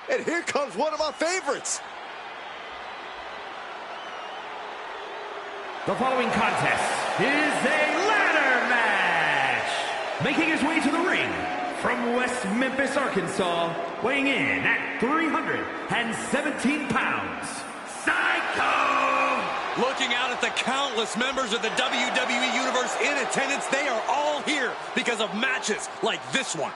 And here comes one of my favorites. The following contest is a ladder match. Making his way to the ring from West Memphis, Arkansas, weighing in at 317 pounds, Psycho! Looking out at the countless members of the WWE Universe in attendance, they are all here because of matches like this one.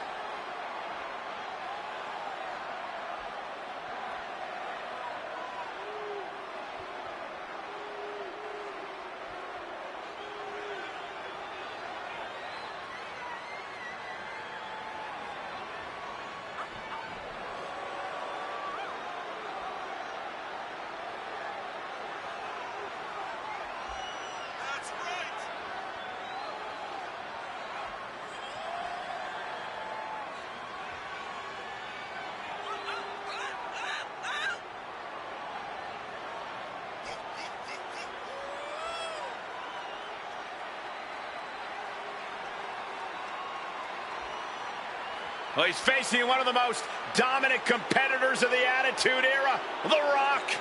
Well, he's facing one of the most dominant competitors of the Attitude Era, The Rock.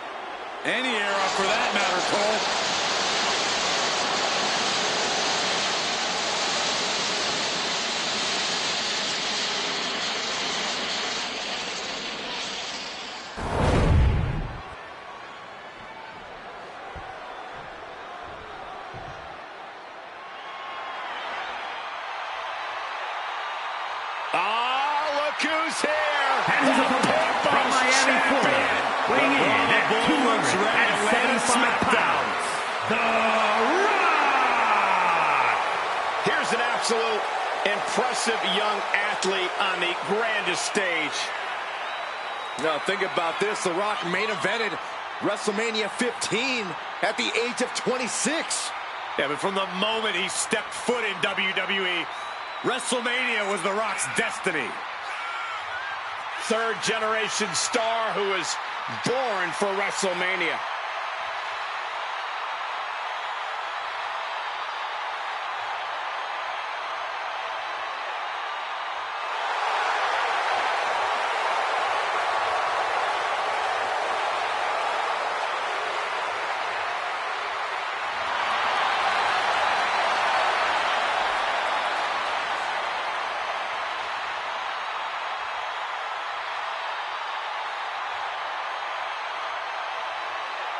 Any era for that matter, Cole. Who's here? And his opponent from Miami, Florida, weighing in at 275 pounds, The Rock! Here's an absolute impressive young athlete on the grandest stage. Now think about this, The Rock main evented WrestleMania 15 at the age of 26. Yeah, but from the moment he stepped foot in WWE, WrestleMania was The Rock's destiny. Third-generation star who was born for WrestleMania.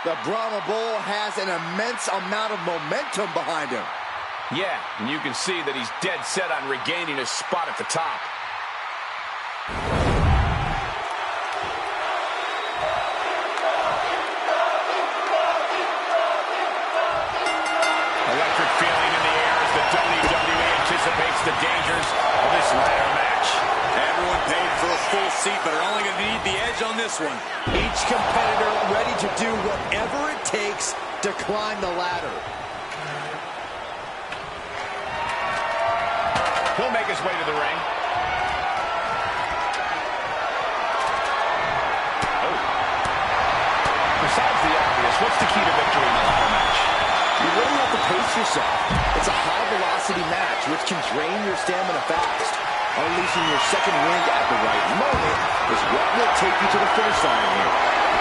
The Brahma Bull has an immense amount of momentum behind him. Yeah, and you can see that he's dead set on regaining his spot at the top. Electric feeling in the air as the WWE anticipates the dangers of this ladder match. Everyone paid for a full seat, but are only going to need the edge on this one. Each competitor ready to do whatever it takes to climb the ladder. He'll make his way to the ring. Oh. Besides the obvious, what's the key to victory in the ladder match? You really have to pace yourself. It's a high-velocity match, which can drain your stamina fast. Unleashing your second wind at the right moment is what will take you to the finish line here.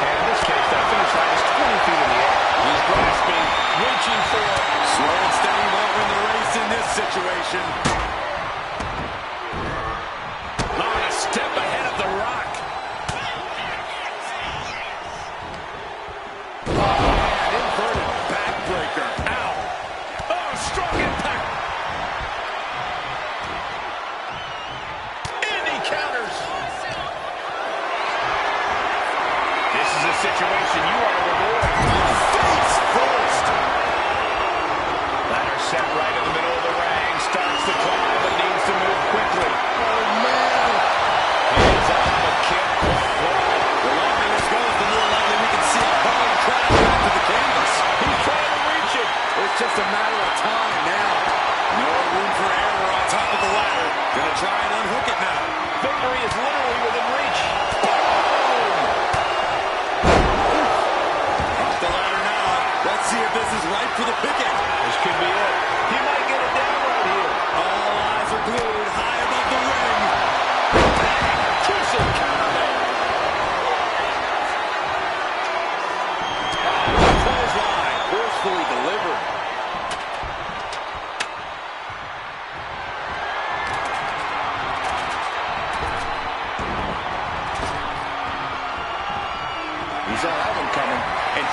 And in this case, that finish line is 20 feet in the air. He's grasping, reaching for it. Slow and steady won't win the race in this situation. On a step ahead of The Rock. And inverted backbreaker. Ow. Oh, strong impact. And he counters. This is a situation you want to avoid. Face first. Ladder set right in the middle of the ring. Starts the clock.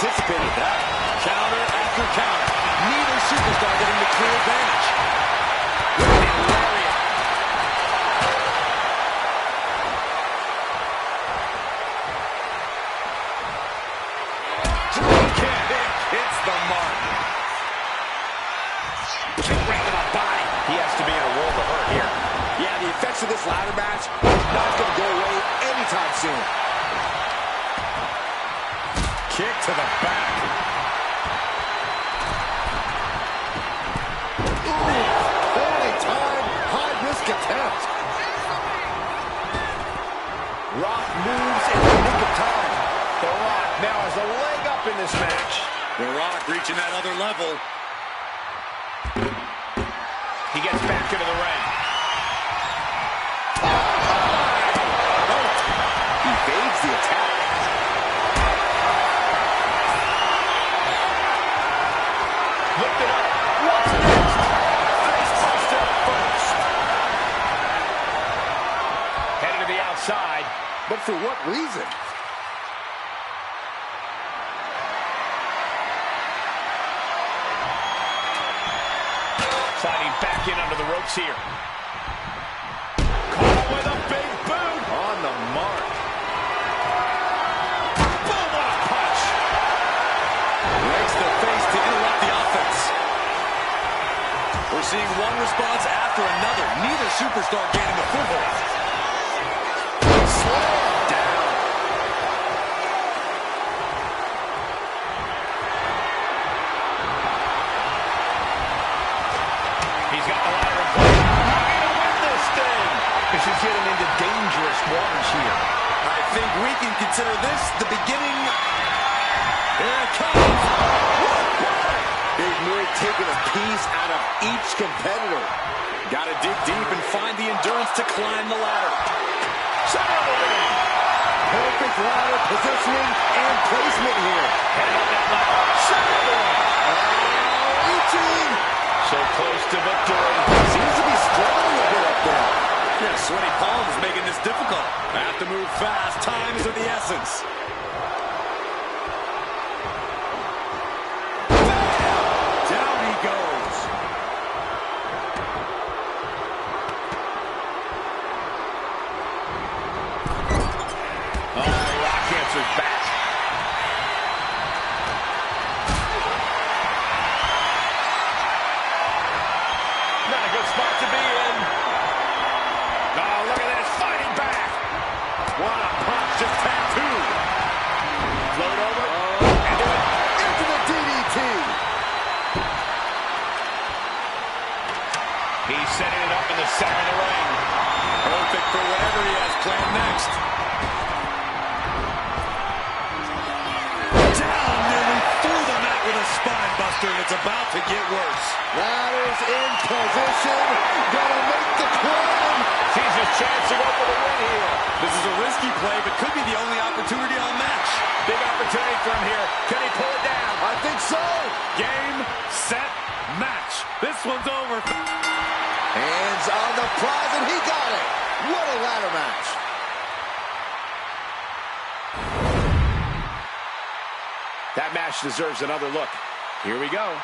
anticipated that. Counter after counter. Neither superstar getting the clear advantage. Drop kick hits the mark. Kick right to the body. He has to be in a world of hurt here. Yeah, the effects of this ladder match are not going to go away anytime soon. Kick to the back. Ooh, only time, high-risk attempt. Rock moves in the nick of time. The Rock now has a leg up in this match. The Rock reaching that other level. He gets back into the ring. Evades the attack. Lifted up. What's next? Face buster first. Headed to the outside. But for what reason? Sliding back in under the ropes here. Caught with a big boot. On the mark. Boom, what a punch. Breaks the face to interrupt the offense. We're seeing one response after another. Neither superstar gaining a foothold. Slam down. He's got the ladder in place. Trying to win this thing. This is getting into dangerous waters here. I think we can consider this the beginning. Here it comes. They've really taken a piece out of each competitor. Got to dig deep and find the endurance to climb the ladder. Center of the ring. Perfect ladder positioning and placement here. Headed up that ladder. Center of the ring. Reaching. So close to victory. Seems to be struggling a bit up there. Yeah, sweaty palms is making this difficult. Have to move fast. Time is of the essence. Down he goes. Oh, Rock answers back. Not a good spot to be in. Oh, look at this, fighting back. What a punch, just tattooed. Float over, and do it. Into the DDT. He's setting it up in the center of the ring. Perfect for whatever he has planned next. Down nearly through the mat with a spine buster, and it's about to get worse. Ladder's in position. Gonna make the climb. Sees his chance to go for the win here. This is a risky play, but could be the only opportunity on the match. Big opportunity for him here. Can he pull it down? I think so. Game, set, match. This one's over. Hands on the prize, and he got it. What a ladder match. That match deserves another look. Here we go.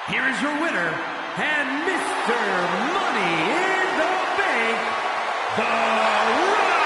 Here is your winner, and Mr. Money in the Bank, The Rock!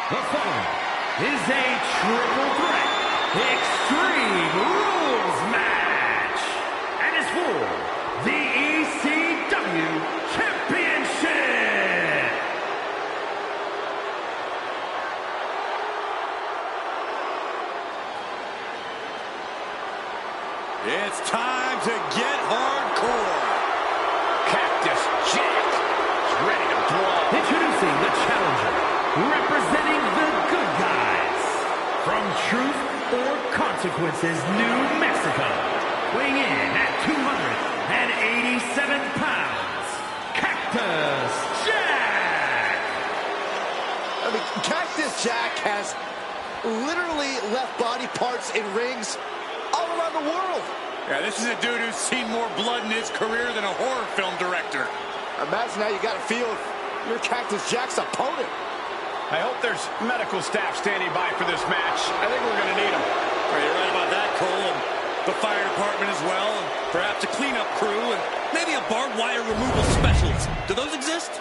The following is a triple threat Extreme Rules match and is for the ECW Championship. It's time to get hardcore. Cactus Jack is ready to brawl. Introducing the challenger, representing the good guys, from Truth or Consequences, New Mexico, weighing in at 287 pounds, Cactus Jack! I mean, Cactus Jack has literally left body parts in rings all around the world. Yeah, this is a dude who's seen more blood in his career than a horror film director. Imagine how you got to feel if you're Cactus Jack's opponent. I hope there's medical staff standing by for this match. I think we're going to need them. Well, you're right about that, Cole, and the fire department as well, and perhaps a cleanup crew, and maybe a barbed wire removal specialist. Do those exist?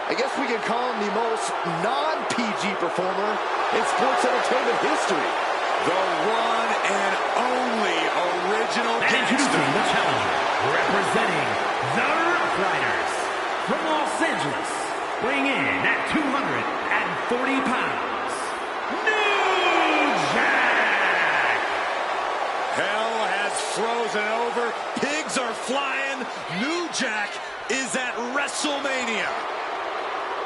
I guess we can call him the most non-PG performer in sports entertainment history. The one and only original And introducing the challenger, representing the Rough Riders, from Los Angeles, weighing in at 240 pounds, New Jack! Hell has frozen over. Pigs are flying. New Jack is at WrestleMania.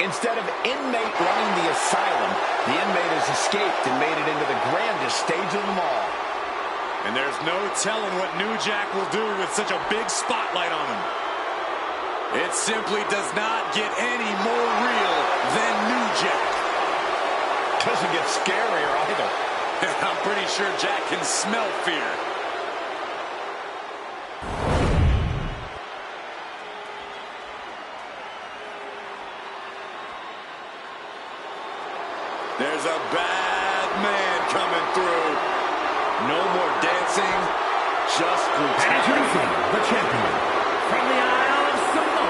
Instead of inmate running the asylum, the inmate has escaped and made it into the grandest stage of them all. And there's no telling what New Jack will do with such a big spotlight on him. It simply does not get any more real than New Jack. Doesn't get scarier either. I'm pretty sure Jack can smell fear. There's a bad man coming through. No more dancing, just And brutality. introducing the champion, from the Isle of Samoa,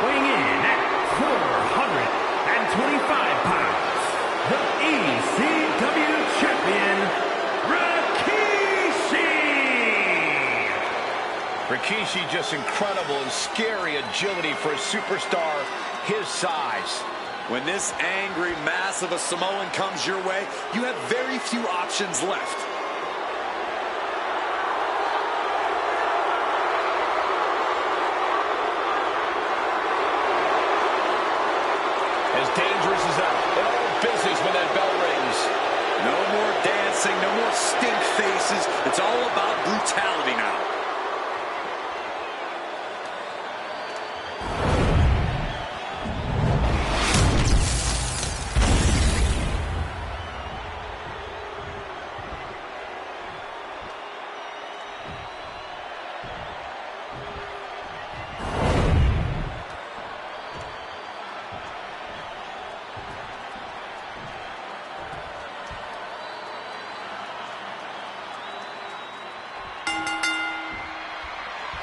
weighing in at 425 pounds, the ECW champion, Rikishi! Rikishi, just incredible and scary agility for a superstar his size. When this angry mass of a Samoan comes your way, you have very few options left. As dangerous as ever. In all business when that bell rings. No more dancing, no more stink faces. It's all about brutality now.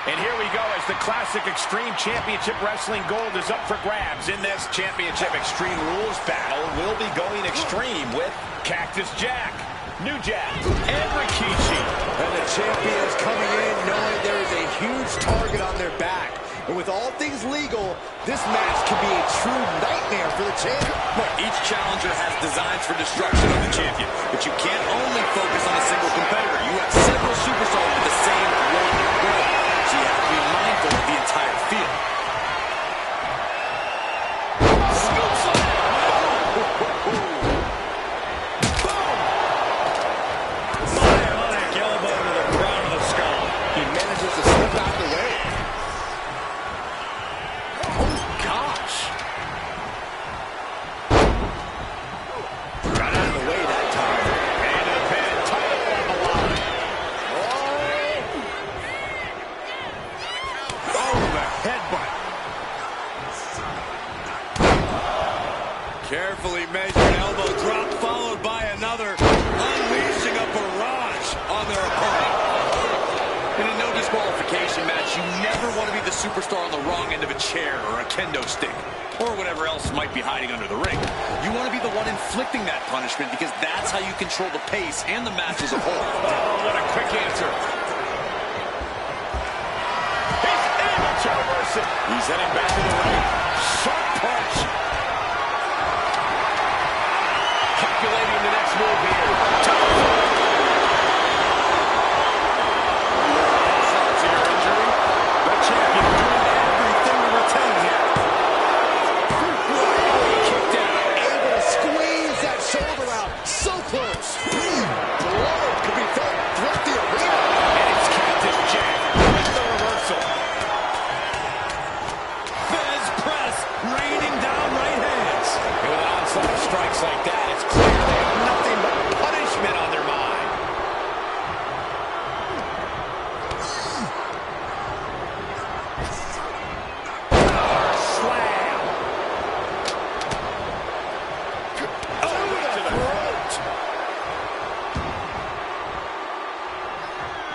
And here we go as the classic Extreme Championship Wrestling gold is up for grabs in this Championship Extreme Rules battle. We'll be going extreme with Cactus Jack, New Jack, and Rikishi. And the champions coming in knowing there is a huge target on their back. And with all things legal, this match can be a true nightmare for the champion. Look, each challenger has designs for destruction of the champion, but you can't only focus on a single competitor. You have several superstars with the same one goal. So you have to be mindful of the entire field. Bionic elbow to the crown of the skull. He manages to slip out the way. Oh, gosh. Got out of the way that time. And a pin title on the Carefully measured elbow drop followed by another, unleashing a barrage on their opponent. In a no disqualification match, you never want to be the superstar on the wrong end of a chair or a kendo stick, or whatever else might be hiding under the ring. You want to be the one inflicting that punishment because that's how you control the pace and the match as a whole. Oh, what a quick answer. He's able to reverse it. He's heading back to the ring. Sharp punch. Calculating the next move here. The champion doing everything to retain here. Kicked out. Able to squeeze that shoulder out. So close. Blow could be felt throughout the arena. And it's Cactus Jack with the reversal. Fez press, raining down right hands. And with an onslaught of strikes like that, it's clear they have nothing but punishment on their mind.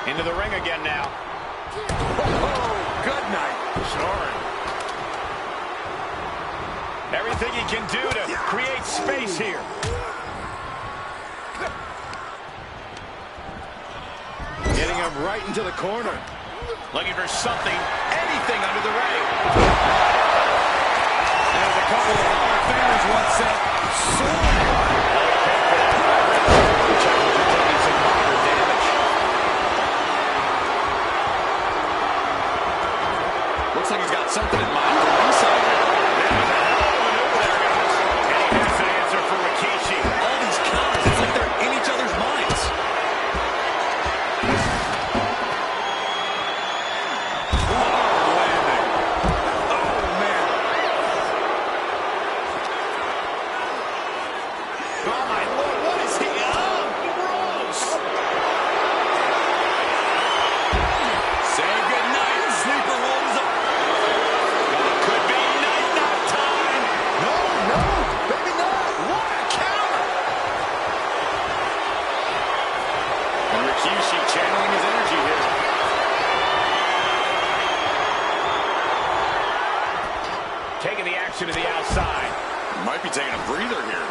Into the ring again now. Oh, good night. Sorry. Everything he can do to create space here. Getting him right into the corner. Looking for something, anything under the ring. As a couple of Hall of Famers once said, Looks like he's got something in mind for inside. That was a hell of a maneuver there, guys. And he has an answer for Rikishi. All these counters, it's like they're in each other's minds. Hard landing. Oh, man. Oh, my Lord, what is he? Oh, gross. Say goodnight, sleeper holds up. Could be night time. No, maybe not. What a counter. And Rikishi channeling his energy here. Taking the action to the outside. Might be taking a breather here.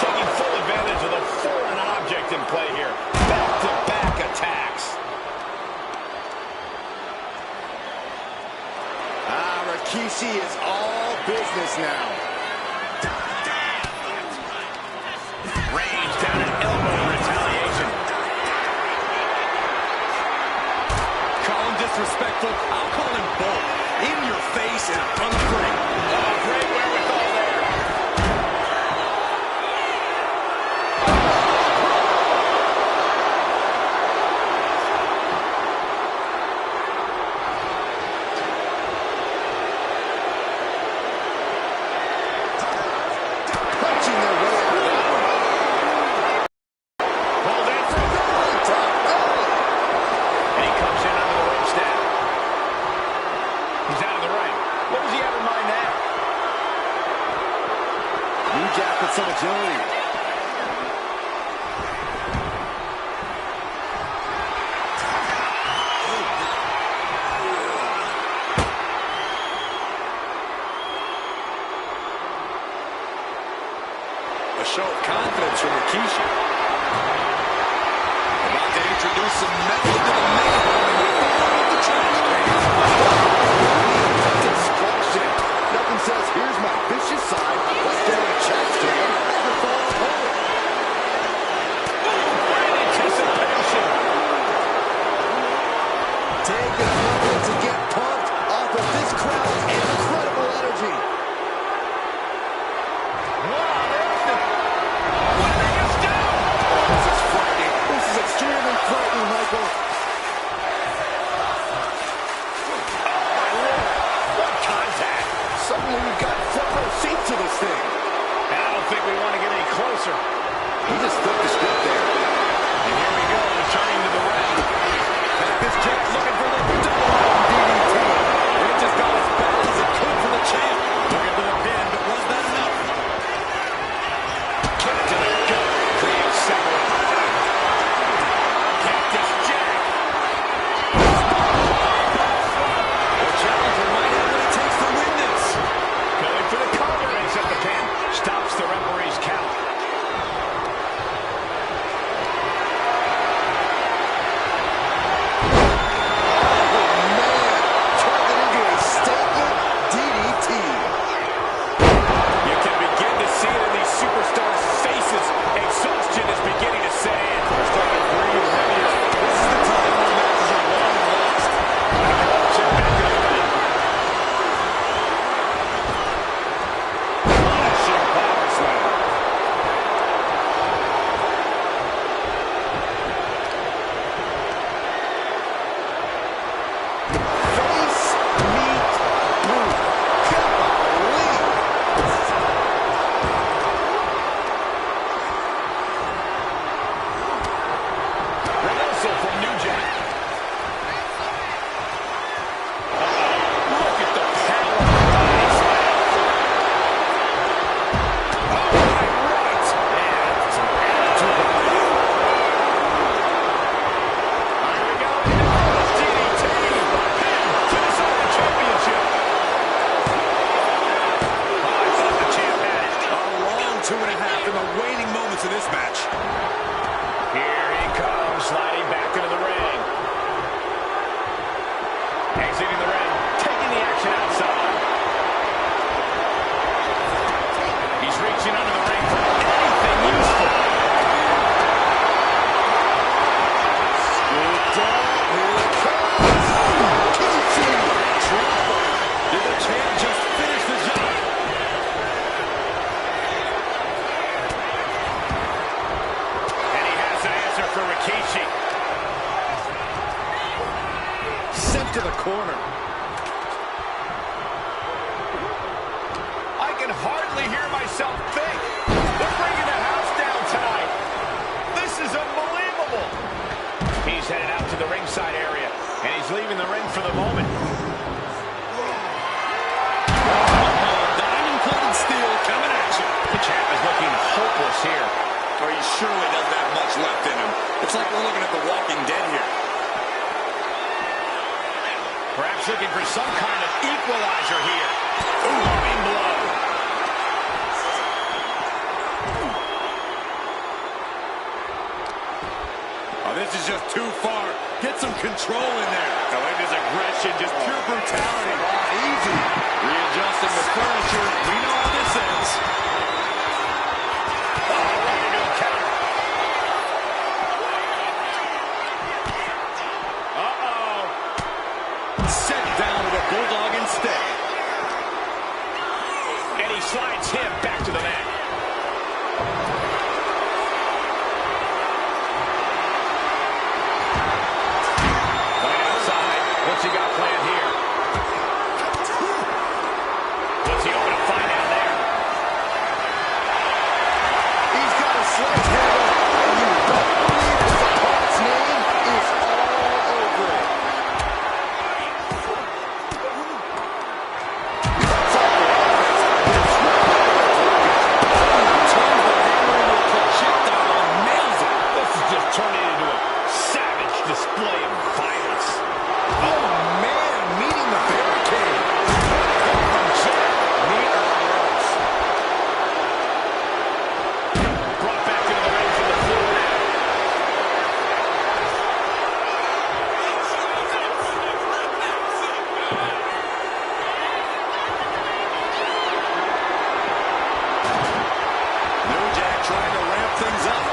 Taking full advantage of the foreign object in play here. Back-to-back attacks. Rikishi is all business now. Range down an elbow in retaliation. Call him disrespectful. I'll call him bold. In your face and unafraid. Oh, great wherewithal there. Punching their way out of that one. Pulled in from the top. And he comes in under the rope step. He's out of the ring. What does he have in mind now? New Jack with some agility. A show of confidence from Rikishi. About to introduce some metal to the main of the trash cans. Destruction. Nothing says, here's my vicious side. Let's get a chest to him. Never fall apart. Great anticipation. Take a moment to get pumped off of this crowd's incredible energy. This is frightening. This is extremely frightening, Michael. What contact. Suddenly we've got front row seat to this thing. And I don't think we want to get any closer. He just flipped the script there. And here we go, returning to the ring. to the corner. I can hardly hear myself think. They're bringing the house down tonight. This is unbelievable. He's headed out to the ringside area, and he's leaving the ring for the moment. Diamond-plated steel coming at you. The champ is looking hopeless here. Or he surely doesn't have much left in him. It's like we're looking at The Walking Dead here. Perhaps looking for some kind of equalizer here. Loving blow. Oh, this is just too far. Get some control in there. I like this aggression, just pure brutality. Easy. Readjusting the furniture. We know how this ends. Right into a counter. Set down with a bulldog instead. And he slides him back to the mat. Playing outside. What's he got planned here? What's he hoping to find out there? He's got a sledgehammer, and you don't believe his opponent's name is all over it. This is just turning into a savage display of violence. Oh, man, meeting the barricade. Brought back into the ring from the floor now. New Jack trying to ramp things up.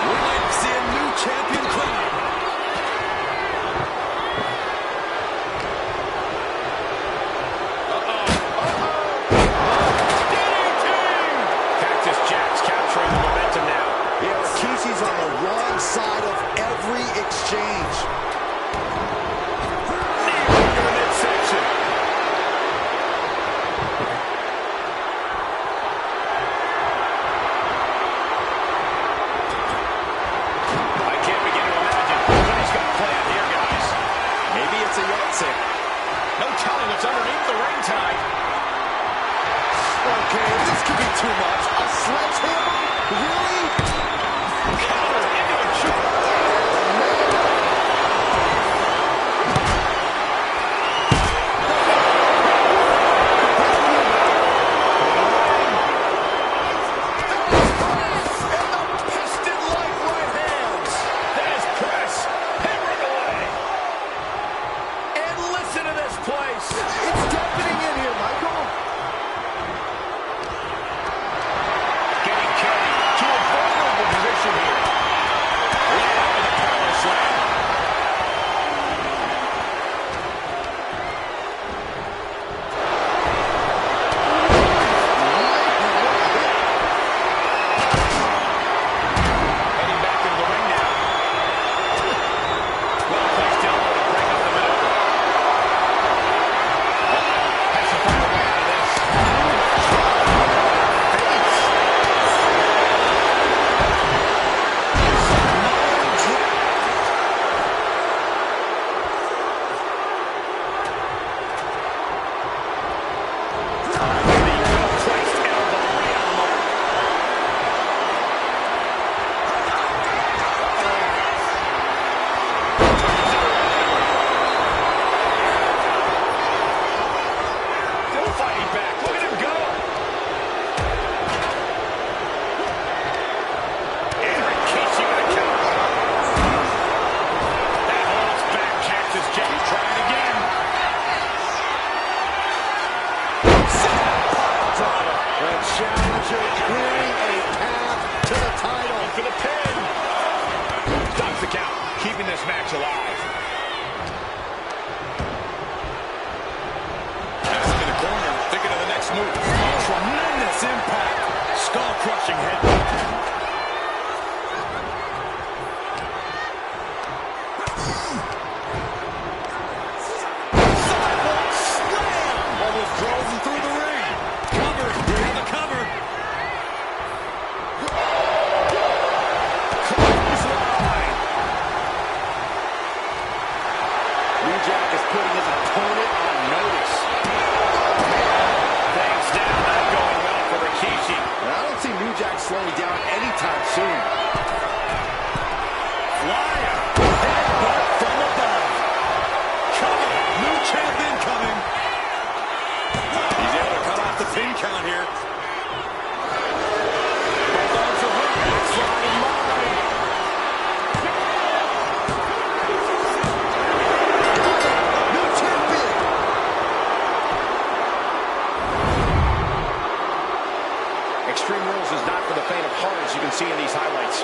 We might see a new champion crowned. Cactus Jack's capturing the momentum now. Yeah, Rikishi's on the wrong side of every exchange. Into the midsection. I can't begin to imagine what he's got planned here, guys. Maybe it's a yard sale. No telling what's underneath the ring tonight. Okay, this could be too much. A sledgehammer? Really? Counter into a choke. Piston like right hands. That is press. Hammering away. And listen to this place. It's deafening in here, Michael. Getting carried to a vulnerable position here. Laid out with a power slam. Heading back into the ring now. Well placed elbow to break up the maneuver. Has to find a way out of this. Well-placed elbow right on the mark. Still fighting back. Look at him go. Eric Casey with a counter. That holds back Cactus Jack. He's trying again. The challenger clearing a path to the title. For the pin. Stops the count. Keeping this match alive. Pass him in the corner. move. Tremendous impact. Skull-crushing headbutt. Drove him through the ring. Cover. Do you have a cover? Clothesline. New Jack is putting his opponent on notice. Things down, not going well for Rikishi. I don't see New Jack slowing down anytime soon. Flyer. Headbutt from above. Cover. New champion coming. He's able to cut off the pin count here. Both arms are hooked. Backslide in line. New champion. Extreme Rules is not for the faint of heart, as you can see in these highlights.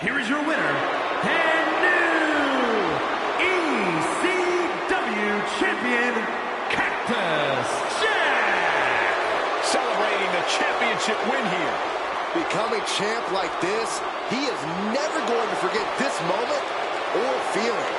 Here is your winner, and new ECW champion, Cactus Jack! Celebrating the championship win here. Becoming champ like this, he is never going to forget this moment or feeling.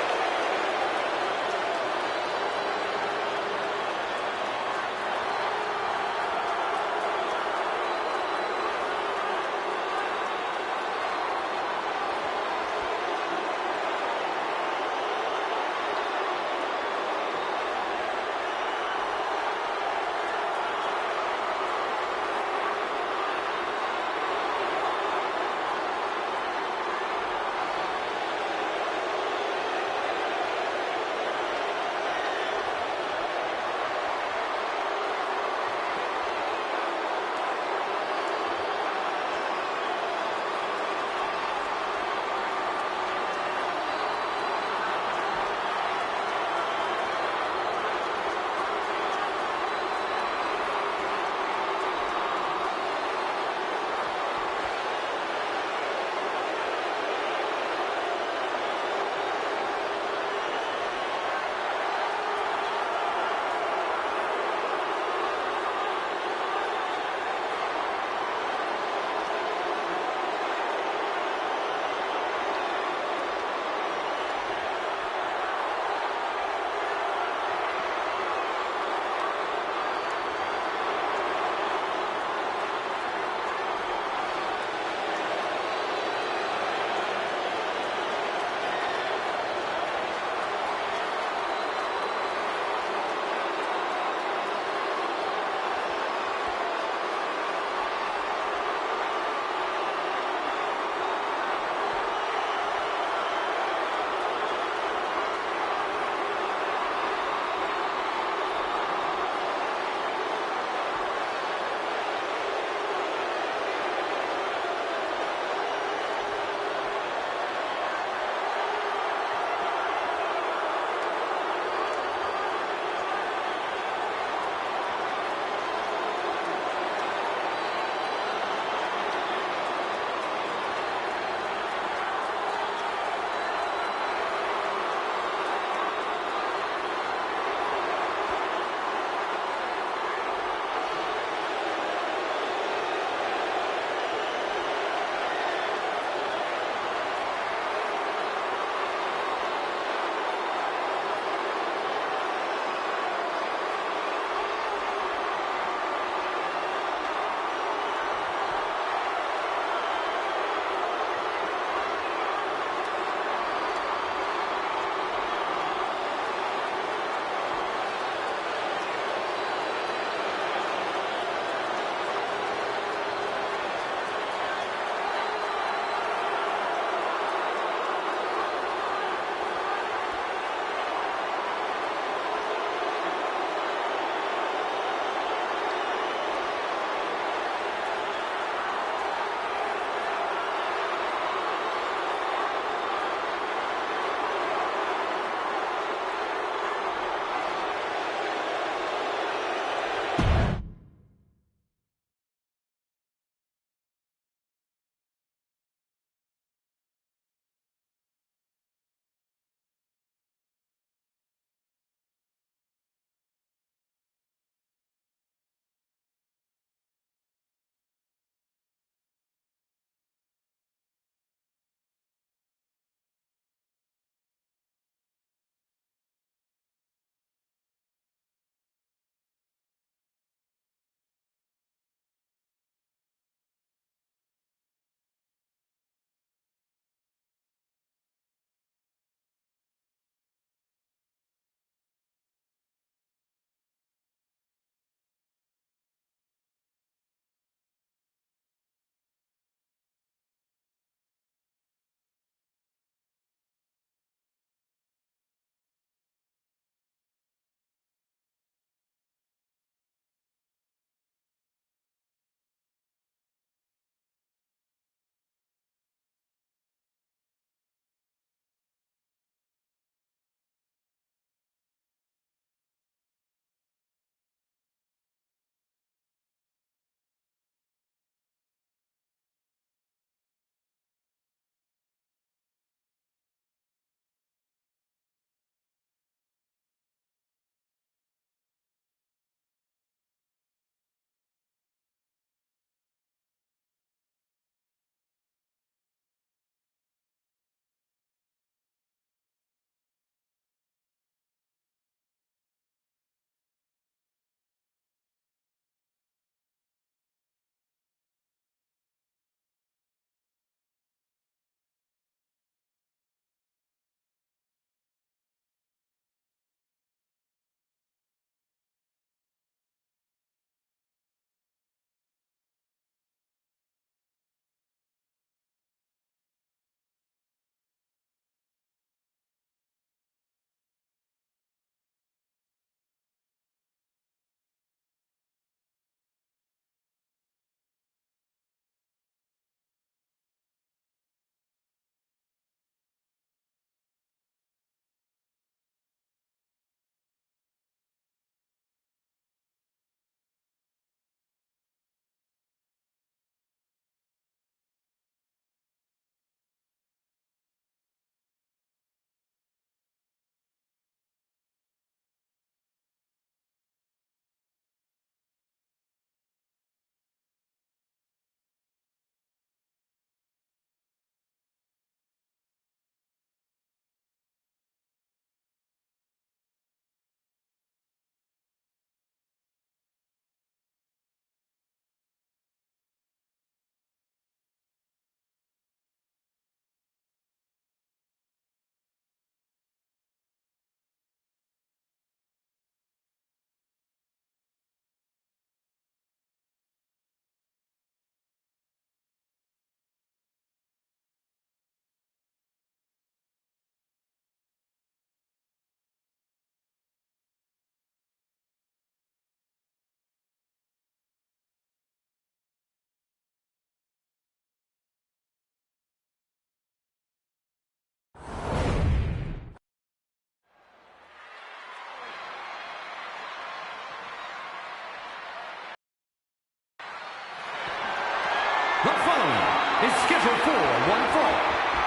scheduled for one fall,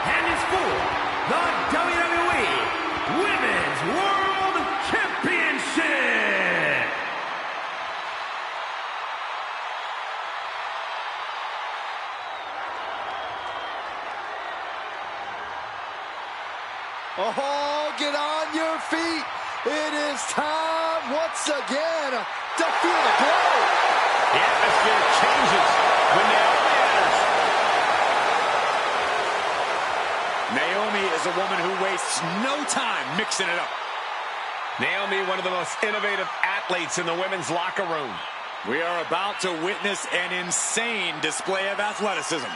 and is for the WWE Women's World Championship. Oh, get on your feet. It is time once again to feel the glow. The atmosphere changes when Naomi enters. Naomi is a woman who wastes no time mixing it up. Naomi, one of the most innovative athletes in the women's locker room. We are about to witness an insane display of athleticism.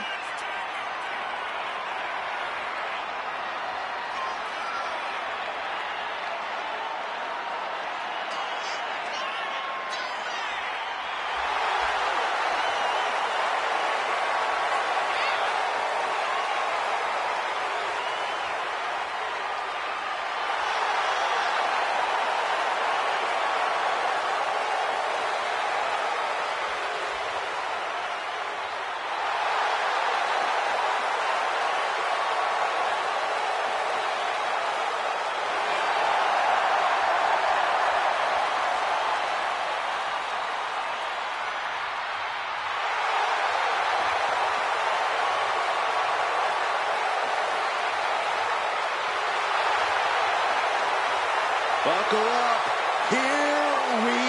Buckle up. Here we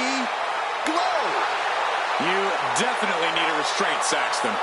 go. You definitely need a restraint, Saxton.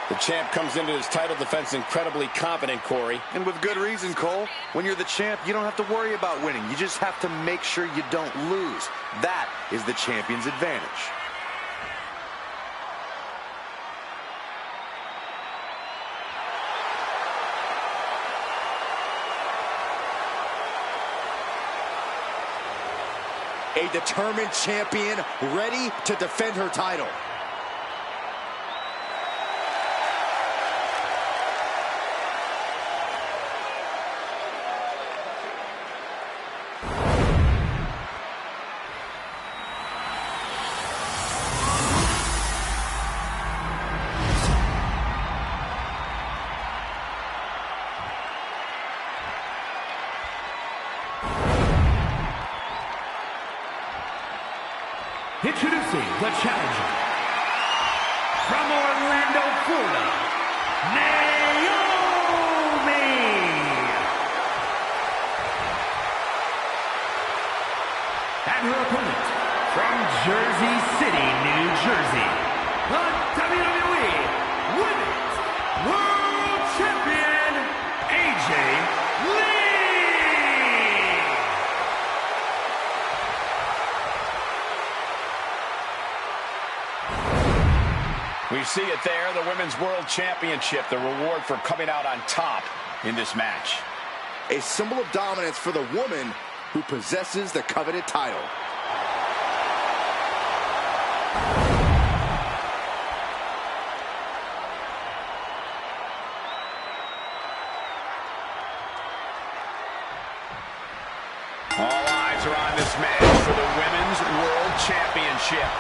The champ comes into his title defense incredibly confident, Corey. And with good reason, Cole. When you're the champ, you don't have to worry about winning. You just have to make sure you don't lose. That is the champion's advantage. A determined champion ready to defend her title. Introducing the challenger from Orlando, Florida, Naomi. And her opponent from Jersey City, New Jersey, the WWE Women's World Champion, AJ Lee. We see it there, the Women's World Championship, the reward for coming out on top in this match. A symbol of dominance for the woman who possesses the coveted title. All eyes are on this match for the Women's World Championship.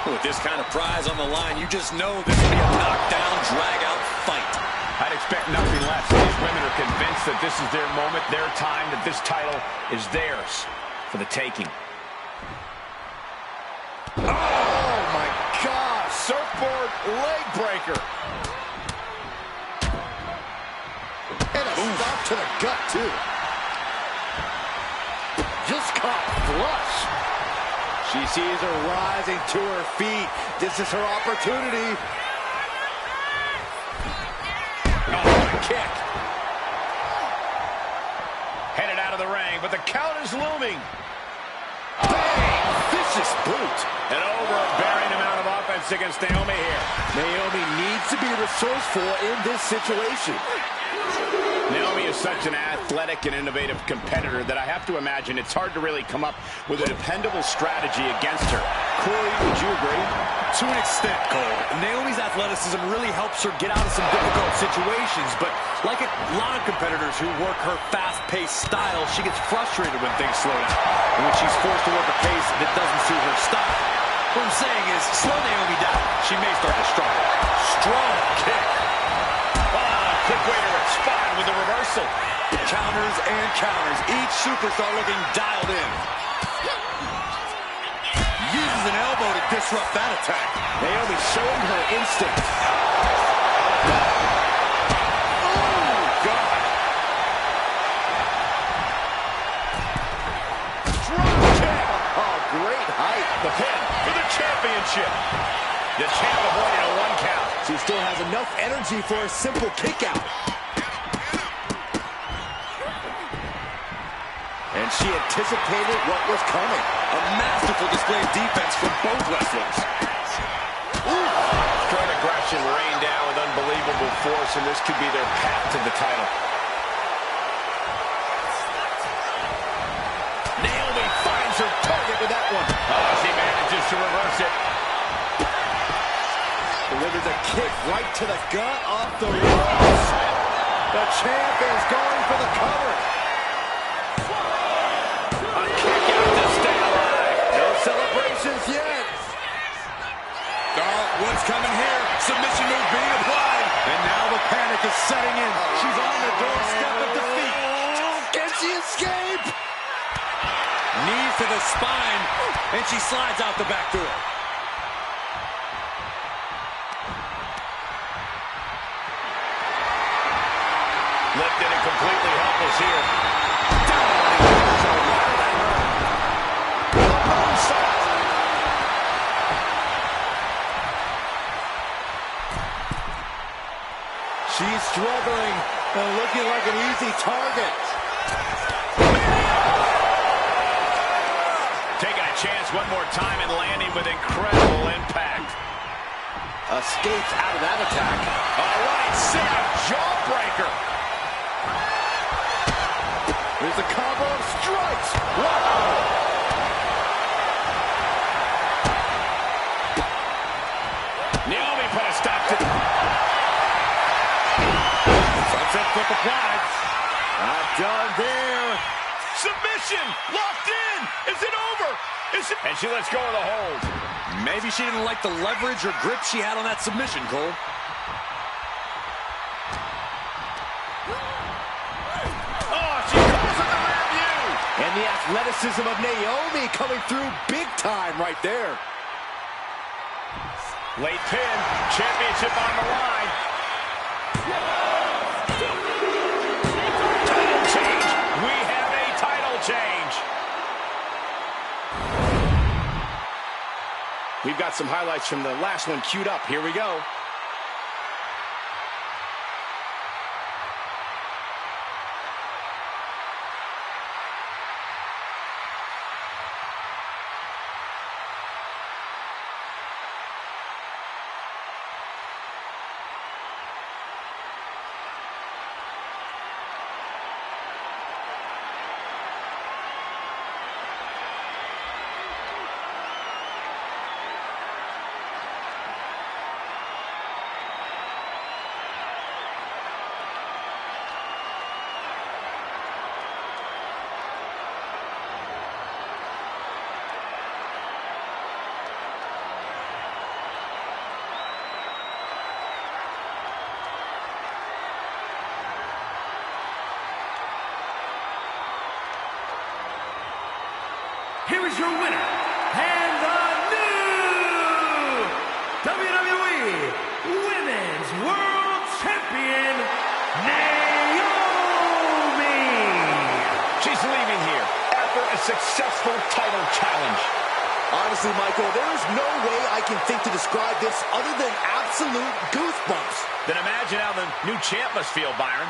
With this kind of prize on the line, you just know this will be a knockdown, drag-out fight. I'd expect nothing less. These women are convinced that this is their moment, their time, that this title is theirs for the taking. Oh my God! Surfboard leg breaker. And a stop to the gut, too. Just caught flush. She sees her rising to her feet. This is her opportunity. Oh, what a kick. Headed out of the ring, but the count is looming. Bang! This vicious boot. An overbearing amount of offense against Naomi here. Naomi needs to be resourceful in this situation. Naomi is such an athletic and innovative competitor that I have to imagine it's hard to really come up with a dependable strategy against her. Corey, would you agree? To an extent, Cole. Naomi's athleticism really helps her get out of some difficult situations, but like a lot of competitors who work her fast-paced style, she gets frustrated when things slow down. And when she's forced to work a pace that doesn't suit her style. What I'm saying is, slow Naomi down. She may start to struggle. Strong kick. Quick way to respond with the reversal. Counters and counters. Each superstar looking dialed in. Uses an elbow to disrupt that attack. Naomi showing her instinct. Oh, God. Drop kick. Oh, great height. The pin for the championship. The champ avoided a 1 count. She still has enough energy for a simple kick out. And she anticipated what was coming. A masterful display of defense from both wrestlers. Current aggression rained down with unbelievable force, and this could be their path to the title. Naomi finds her target with that one. Oh, she manages to reverse it. Delivers a kick right to the gut off the ropes. The champ is going for the cover. A kick out to stay alive. No celebrations yet. Oh, what's coming here? Submission move being applied. And now the panic is setting in. She's on the doorstep of defeat. Can she escape? Knees to the spine, and she slides out the back door. Lifted and completely helpless here. She's struggling and looking like an easy target. Taking a chance one more time and landing with incredible impact. Escapes out of that attack. All right, set jawbreaker. There's a combo of strikes. Wow. Naomi put a stop to... Sunset flip applied. Not done there. Submission! Locked in! Is it over? Is it... And she lets go of the hold. Maybe she didn't like the leverage or grip she had on that submission, Cole. Oh, she goes in the rear view! And the athleticism of Naomi coming through big time right there. Late pin. Championship on the line. Title change. We have a title change. We've got some highlights from the last one queued up. Here we go. Here is your winner, and the new WWE Women's World Champion, Naomi. She's leaving here after a successful title challenge. Honestly, Michael, there is no way I can think to describe this other than absolute goosebumps. Then imagine how the new champ must feel, Byron.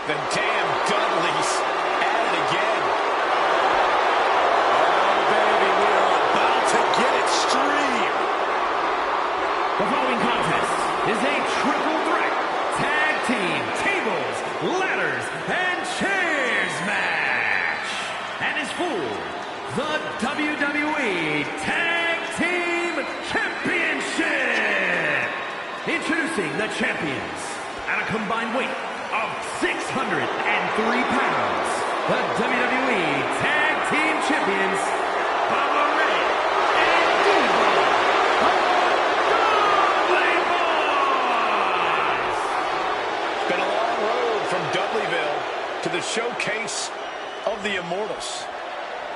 The damn Dudleys at it again. Oh, baby, we are about to get extreme. The following contest is a triple threat tag team tables, ladders, and chairs match, and is for the WWE Tag Team Championship. Introducing the champions at a combined weight of 603 pounds, the WWE Tag Team Champions, the Red and Evil Dudley Boys. It's been a long road from Dudleyville to the showcase of the Immortals.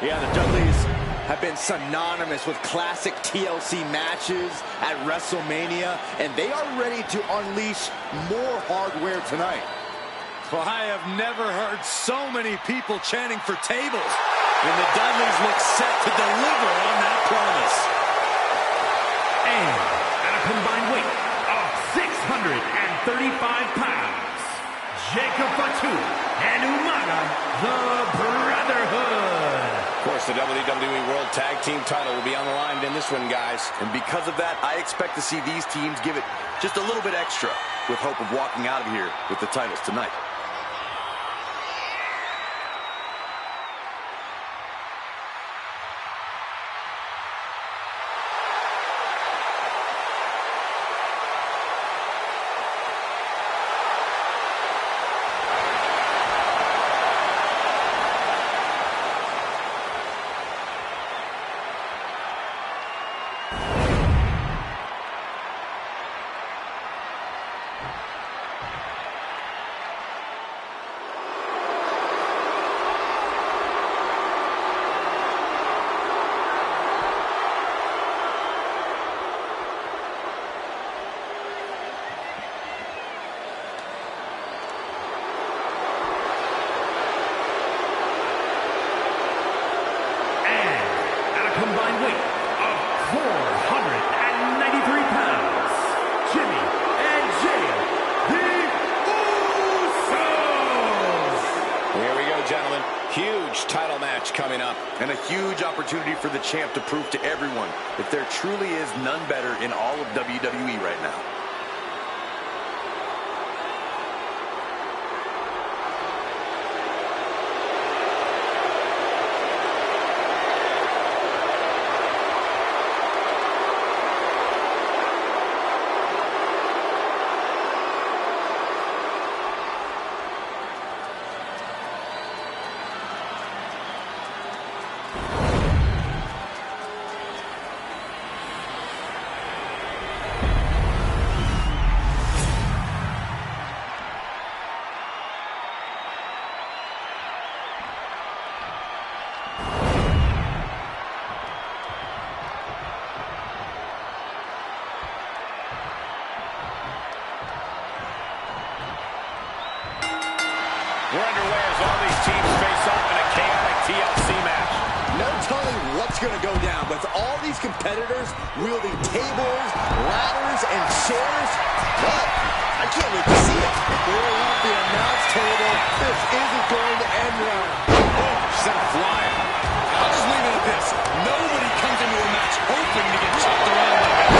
Yeah, the Dudleys have been synonymous with classic TLC matches at WrestleMania, and they are ready to unleash more hardware tonight. Well, I have never heard so many people chanting for tables, and the Dudleys look set to deliver on that promise. And at a combined weight of 635 pounds, Jacob Fatu and Umaga, the Brotherhood. Of course, the WWE World Tag Team title will be on the line in this one, guys. And because of that, I expect to see these teams give it just a little bit extra with hope of walking out of here with the titles tonight. Combined weight of 493 pounds, Jimmy and Jay, the Usos. Here we go, gentlemen. Huge title match coming up. And a huge opportunity for the champ to prove to everyone that there truly is none better in all of WWE right now. We're underway as all these teams face off in a chaotic TLC match. No telling what's going to go down, with all these competitors wielding tables, ladders, and chairs. Well, I can't wait to see it. We're at the announce table. This isn't going to end well. Oh, sent flying. I'll just leave it at this. Nobody comes into a match hoping to get chopped around like that.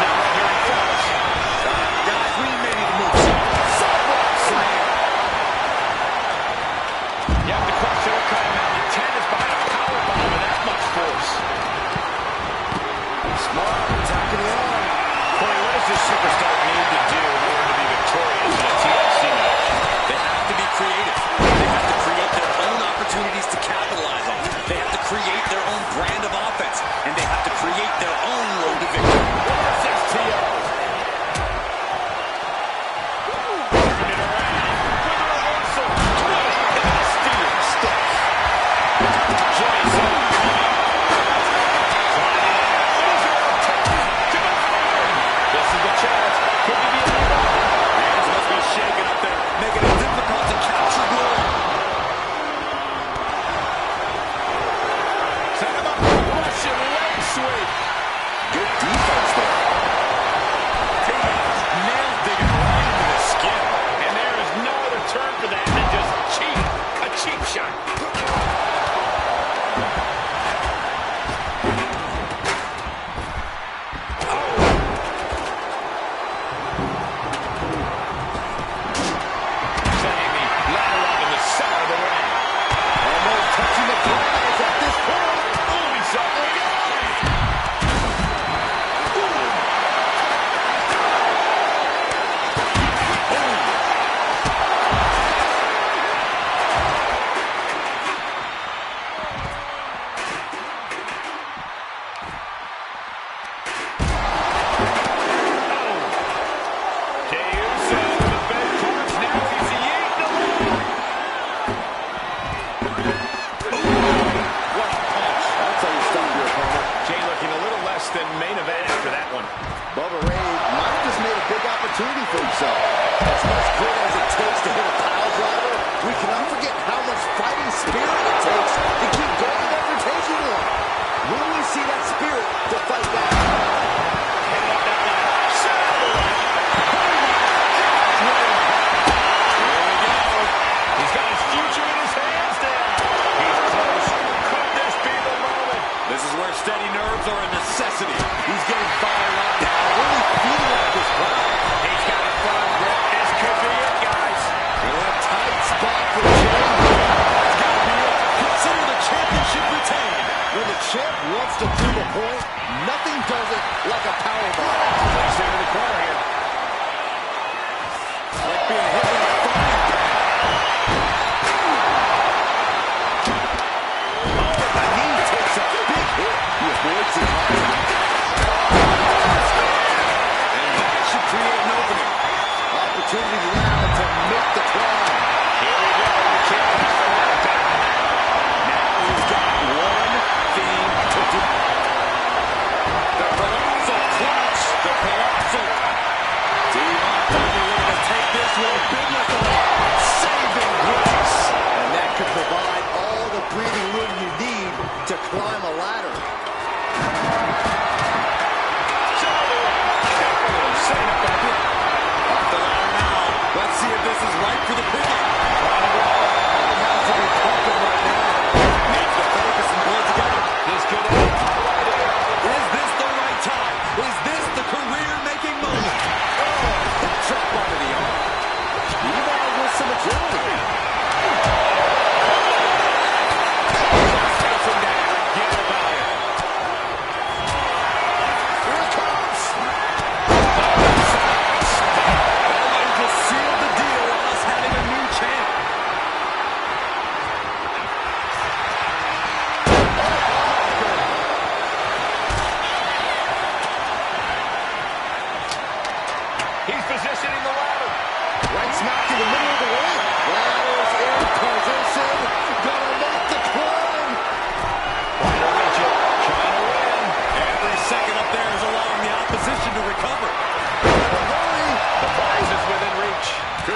Now right here in front of us. Guys, we may need to move. You have to question what kind of man 10 is behind a powerbomb with that much force. Smart, attacking the arm. Corey, what does this superstar need to do in order to be victorious in a TLC match? They have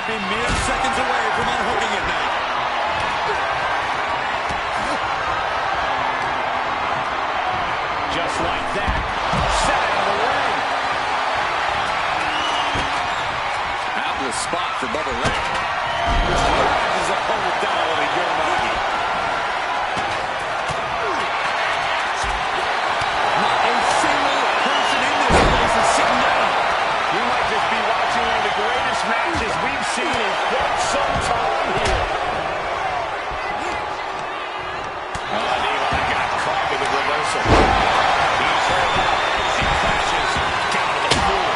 be mere seconds away from unhooking it now. Just like that. Set out of the ring. Fabulous spot for Bubba Ray. Drives his opponent down with a Uranagi. Not a single person in this place is sitting down. You might just be watching one of the greatest matches we've seen in quite some time here. Levi got caught with a reversal. He's hurt as he crashes down to the floor.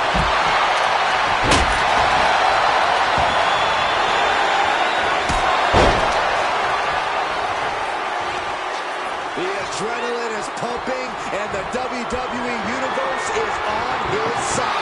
The adrenaline is pumping, and the WWE Universe is on his side.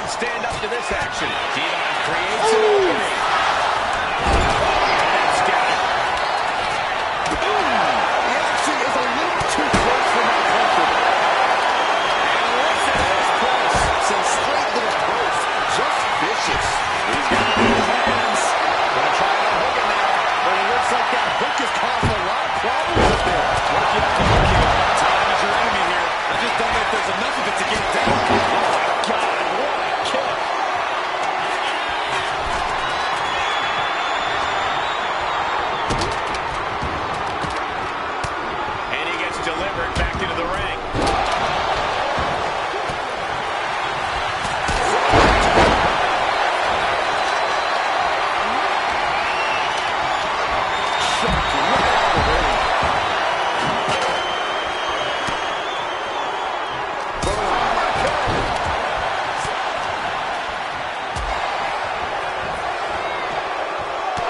Stand up to this action. Devon creates an opening. And scattered. The action is a little too close for my comfort. And listen to this place. Some straight little post. Just vicious. He's got good hands. Gonna try to hook it now. But it looks like that hook is causing a lot of problems up there. What you have to do, kid? Time is your enemy here. I just don't know if there's enough of it to get it down. Oh, my God. What a kick. And he gets delivered back into the ring.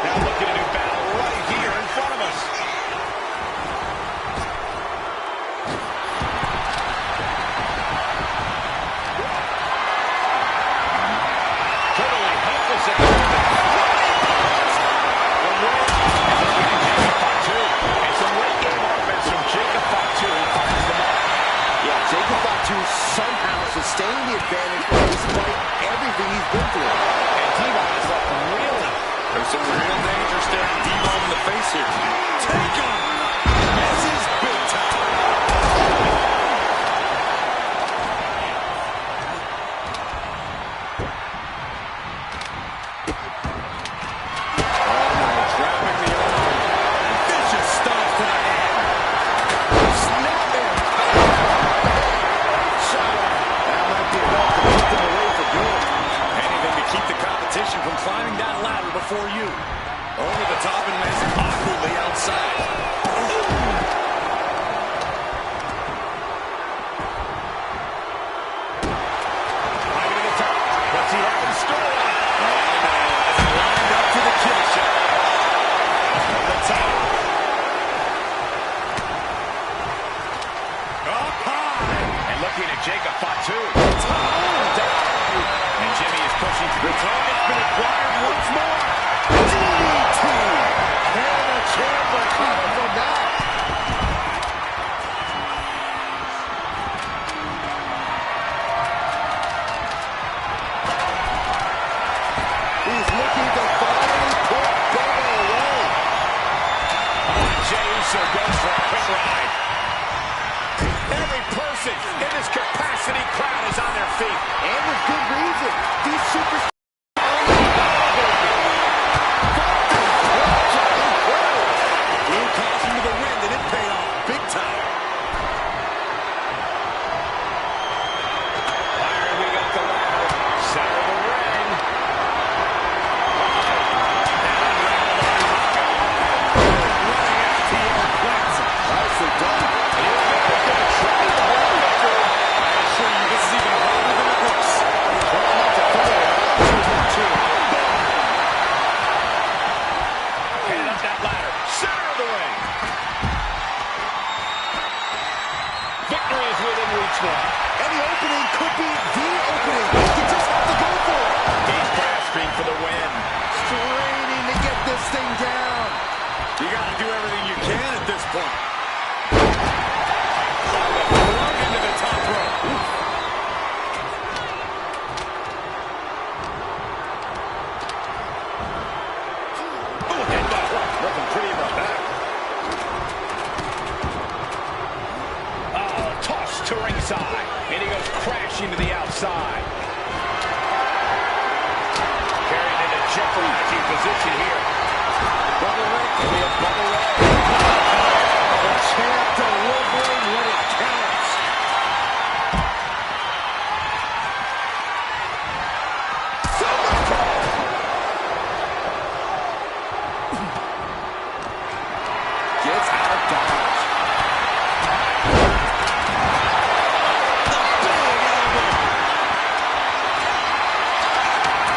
Now looking at a battle right here in front of us. Totally helpless at the moment. And some late game offense from Jacob Fatu finds the mark. Yeah, Jacob Fatu somehow sustained the advantage despite everything he's been through. And Devon is like reeling. There's some real danger staring Devon in the face here. Take him! This is big time. Grabbing the arm. Vicious stomp to the head. Snap him. Shot. That might be enough to keep them away from good. Anything to keep the competition from climbing that ladder before you. Over the top and lands awkwardly outside. Right to the top. What's he have in store? Lined up to the kill shot. From the top. Up high. And looking at Jacob Fatu. And Jimmy is pushing through. The target's been acquired once more. DDT. Can the champ recover from that? He's looking to finally put Bubba away. Jey Uso goes for a quick ride. Every person in this capacity crowd is on their feet. And with good reason. These superstars. Blue caution to the wind, and it paid off big time. Iron, we got the ladder. Center of the ring. Running out to the reach now. And the opening could be the opening. You just have to go for it. He's grasping for the win. Straining to get this thing down. You got to do everything you can at this point. Thrown into the top rope. Nothing pretty about that. Oh, tossed to ringside. And he goes crashing to the outside. Carried into jeopardizing position here. Bubble Ray, can be a Bubble Ray. The champ delivering when it counts. Gets out of dodge. The big elbow.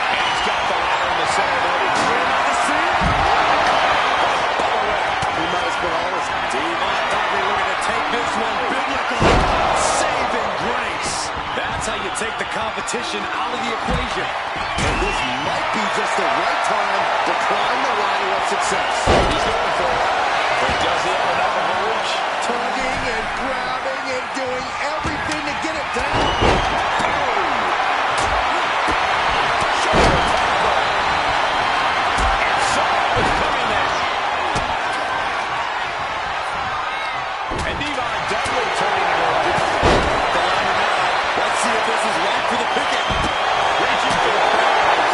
And he's got the ladder in the center of the ring. We're about to see it. He might have spent all his Devon probably looking to take this one biblical. saving grace. That's how you take the competition out of the equation. And this might be just the right time to climb the ladder of success. He's going for it. But does he have enough of a reach? Tugging and grabbing and doing everything to get it down. And saw it was coming there. And Devon Dudley turning it around. The ladder now. Let's see if this is right for the picking. Reaching for the prize.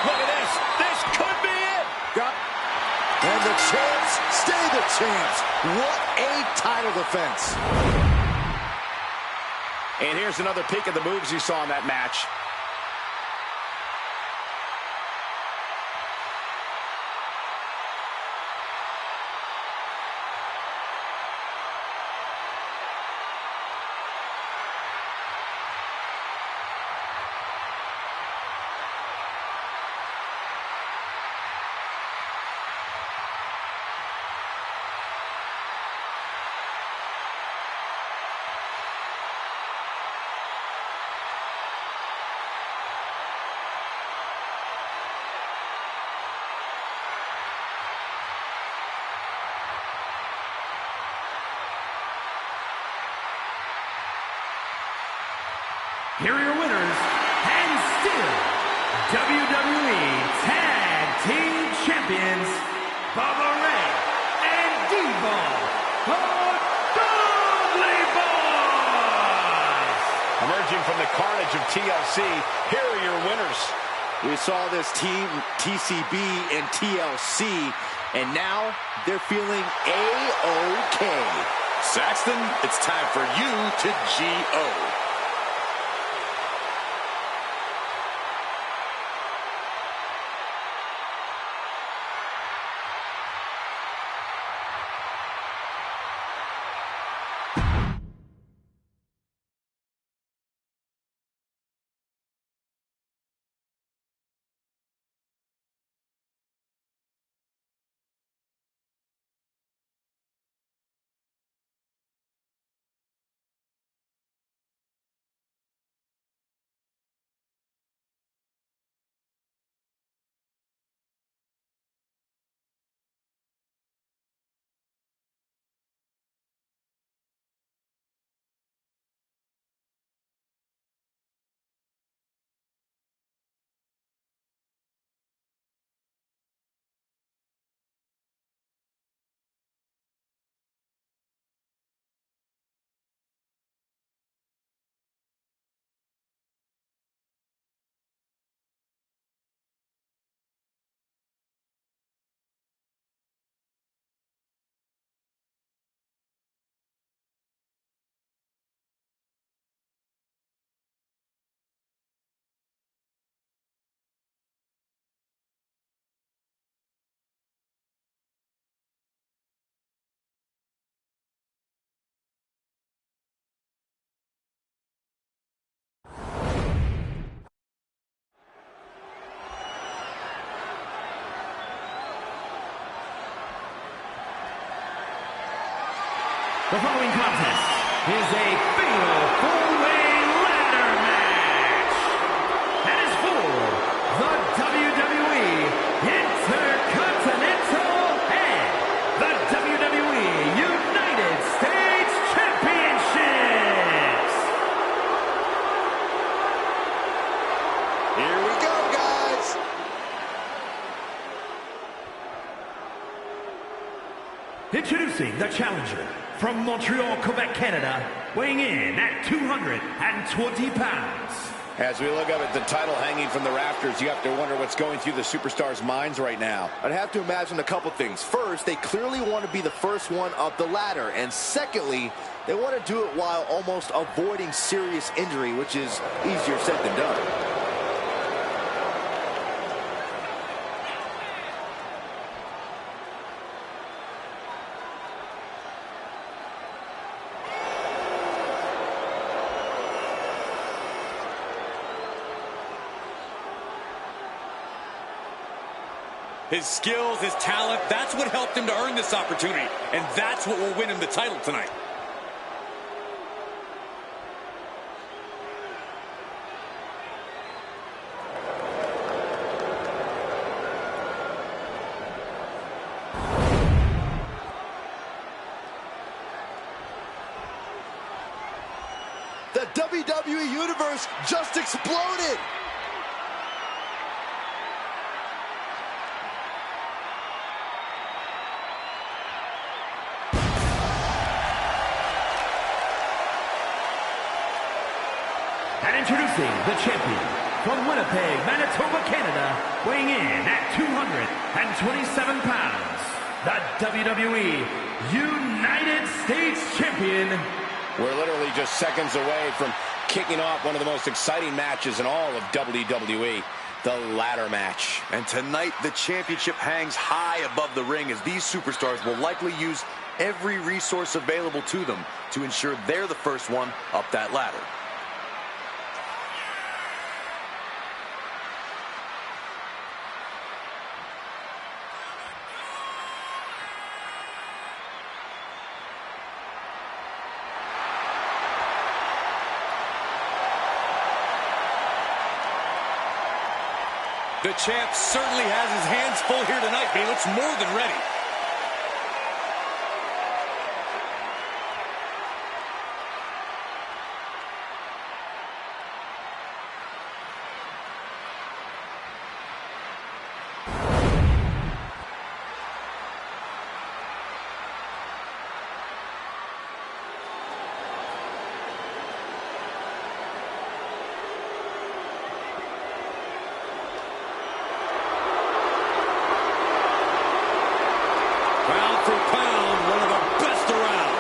Look at this. This could be it. And the champs stay the champs. What a title defense. And here's another peek at the moves you saw in that match. Here are your winners, and still WWE Tag Team Champions, Bubba Ray and Devon, the Dudley Boys. Emerging from the carnage of TLC, here are your winners. We saw this team, TCB and TLC, and now they're feeling A-OK. Saxton, it's time for you to G-O. The following contest is a fatal four-way ladder match. That is for the WWE Intercontinental and the WWE United States Championships. Here we go, guys. Introducing the challenger from Montreal, Quebec, Canada, weighing in at 220 pounds. As we look up at the title hanging from the rafters, you have to wonder what's going through the superstars' minds right now. I'd have to imagine a couple things. First, they clearly want to be the first one up the ladder. And secondly, they want to do it while almost avoiding serious injury, which is easier said than done. His skills, his talent, that's what helped him to earn this opportunity. And that's what will win him the title tonight. The WWE Universe just exploded! And introducing the champion from Winnipeg, Manitoba, Canada, weighing in at 227 pounds, the WWE United States Champion. We're literally just seconds away from kicking off one of the most exciting matches in all of WWE, the ladder match. And tonight, the championship hangs high above the ring as these superstars will likely use every resource available to them to ensure they're the first one up that ladder. The champ certainly has his hands full here tonight, but he looks more than ready. Pound for pound, one of the best around.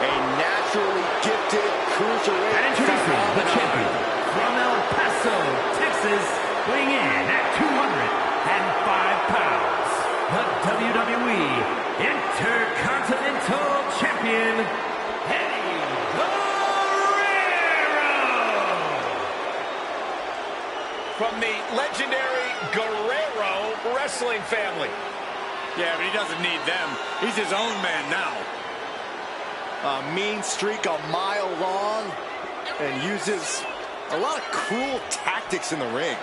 A naturally gifted cruiserweight. And introducing the champion from El Paso, Texas, weighing in at 205 pounds, the WWE Intercontinental Champion, Eddie Guerrero. From the legendary Guerrero wrestling family. Yeah, but he doesn't need them. He's his own man now. A mean streak a mile long and uses a lot of cruel tactics in the ring.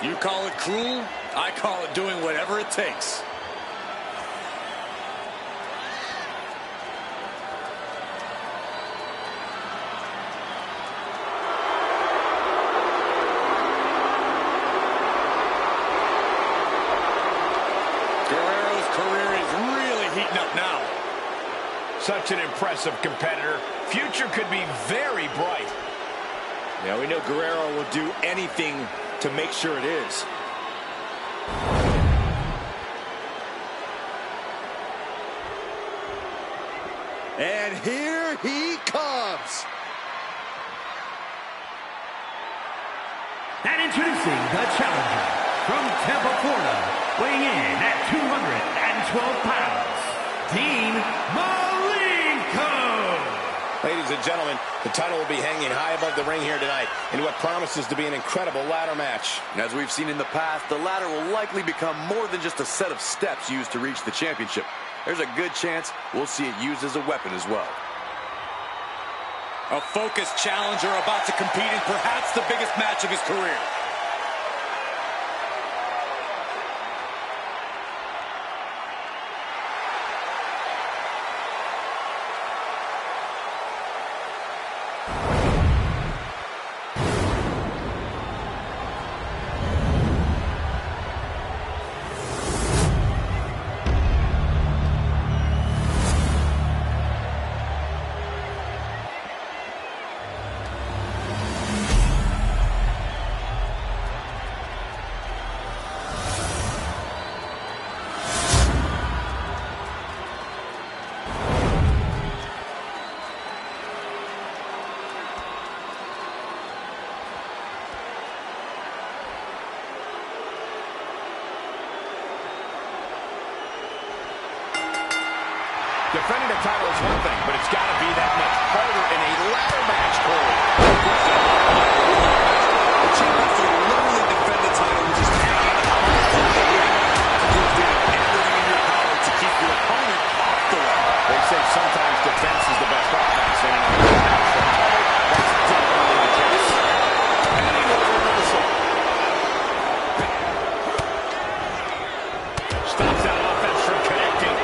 You call it cruel, I call it doing whatever it takes. Guerrero's career is really heating up now. Such an impressive competitor. Future could be very bright. Yeah, we know Guerrero will do anything to make sure it is. And here he comes. And introducing the challenger from Tampa, Florida, weighing in at 212 pounds, Dean Malenko. Ladies and gentlemen, the title will be hanging high above the ring here tonight in what promises to be an incredible ladder match. As we've seen in the past, the ladder will likely become more than just a set of steps used to reach the championship. there's a good chance we'll see it used as a weapon as well. A focused challenger about to compete in perhaps the biggest match of his career. Defending the title is one thing, but it's got to be that much harder in a ladder match, Corey. The champ has to literally defend the title, which is hanging out of the ring. You're doing everything in your power to keep your opponent off the ladder. They say sometimes defense is the best offense, and in a match for title, that's definitely the case. And another reversal. Stops that offense from connecting.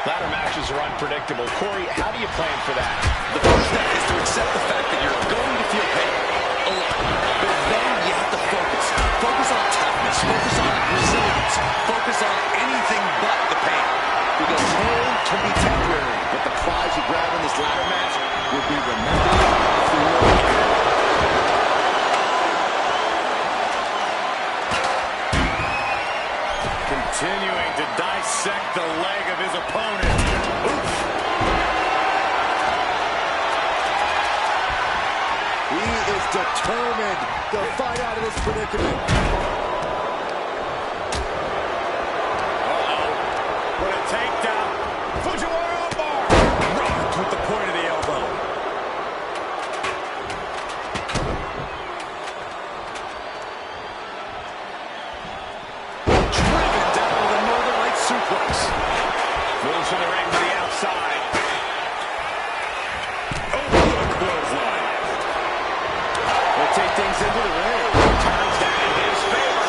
Ladder matches are unpredictable. Corey, how do you plan for that? The first step is to accept the fact that you're going to feel pain a lot. But then you have to focus. Focus on toughness. Focus on resilience. Focus on anything but the pain. Because pain can be temporary, but the prize you grab in this ladder match will be remembered forever. Continuing to dissect the leg of his opponent. Oof. He is determined to fight out of this predicament. Uh-oh. What a takedown. Fujiwara armbar. Rocked with the point of the elbow. Moves from the ring to the outside. Oh, what a clothesline. We'll take things into the ring. Turns that in his favor.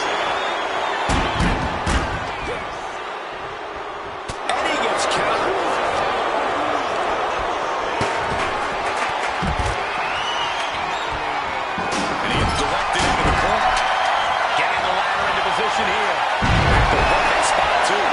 And he gets countered. And he is directed into the corner. Getting the ladder into position here. The perfect spot, too.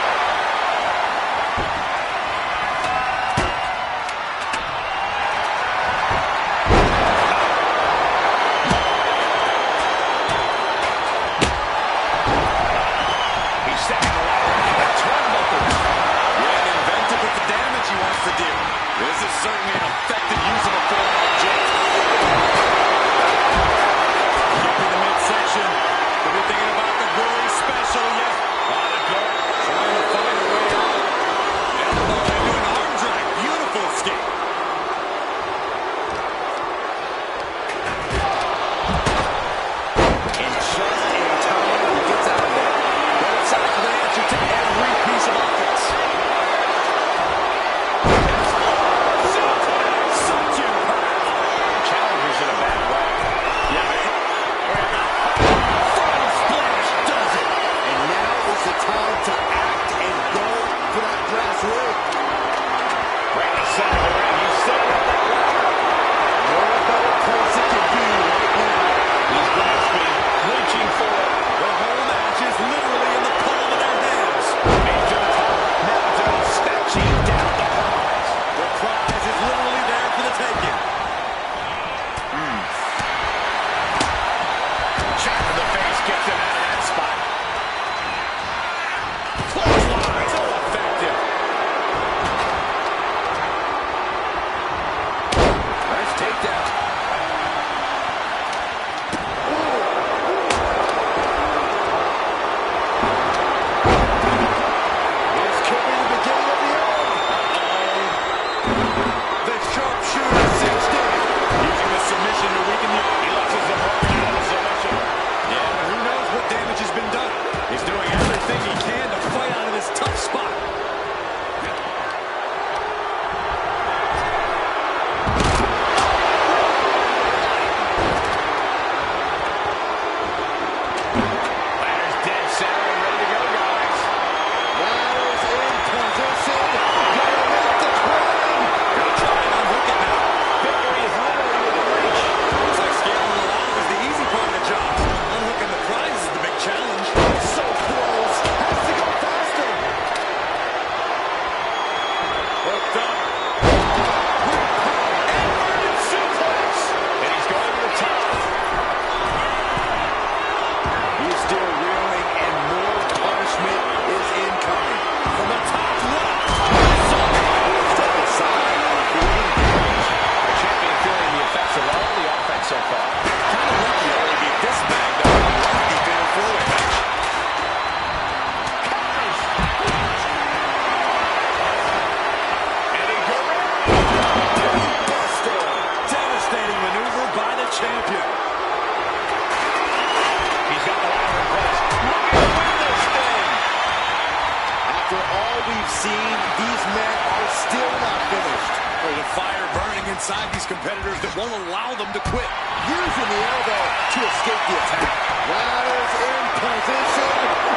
we've seen, these men are still not finished. There's a fire burning inside these competitors that won't allow them to quit. Using the elbow to escape the attack. Ladders in position.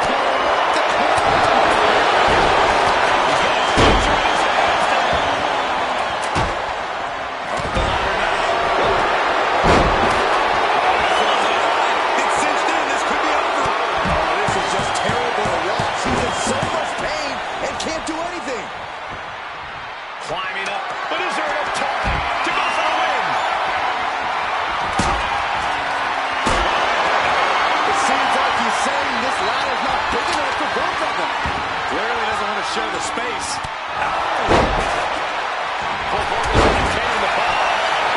Pulling up the He's got his future in his hands now. Up the ladder now. It's cinched in. This could be over. Oh, this is just terrible to watch. She's in so much pain and can't do anything. Climbing up, but is there enough time to go for the win? It seems like he's saying this ladder's not big enough for both of them. Clearly doesn't want to share the space. Maintaining the ball.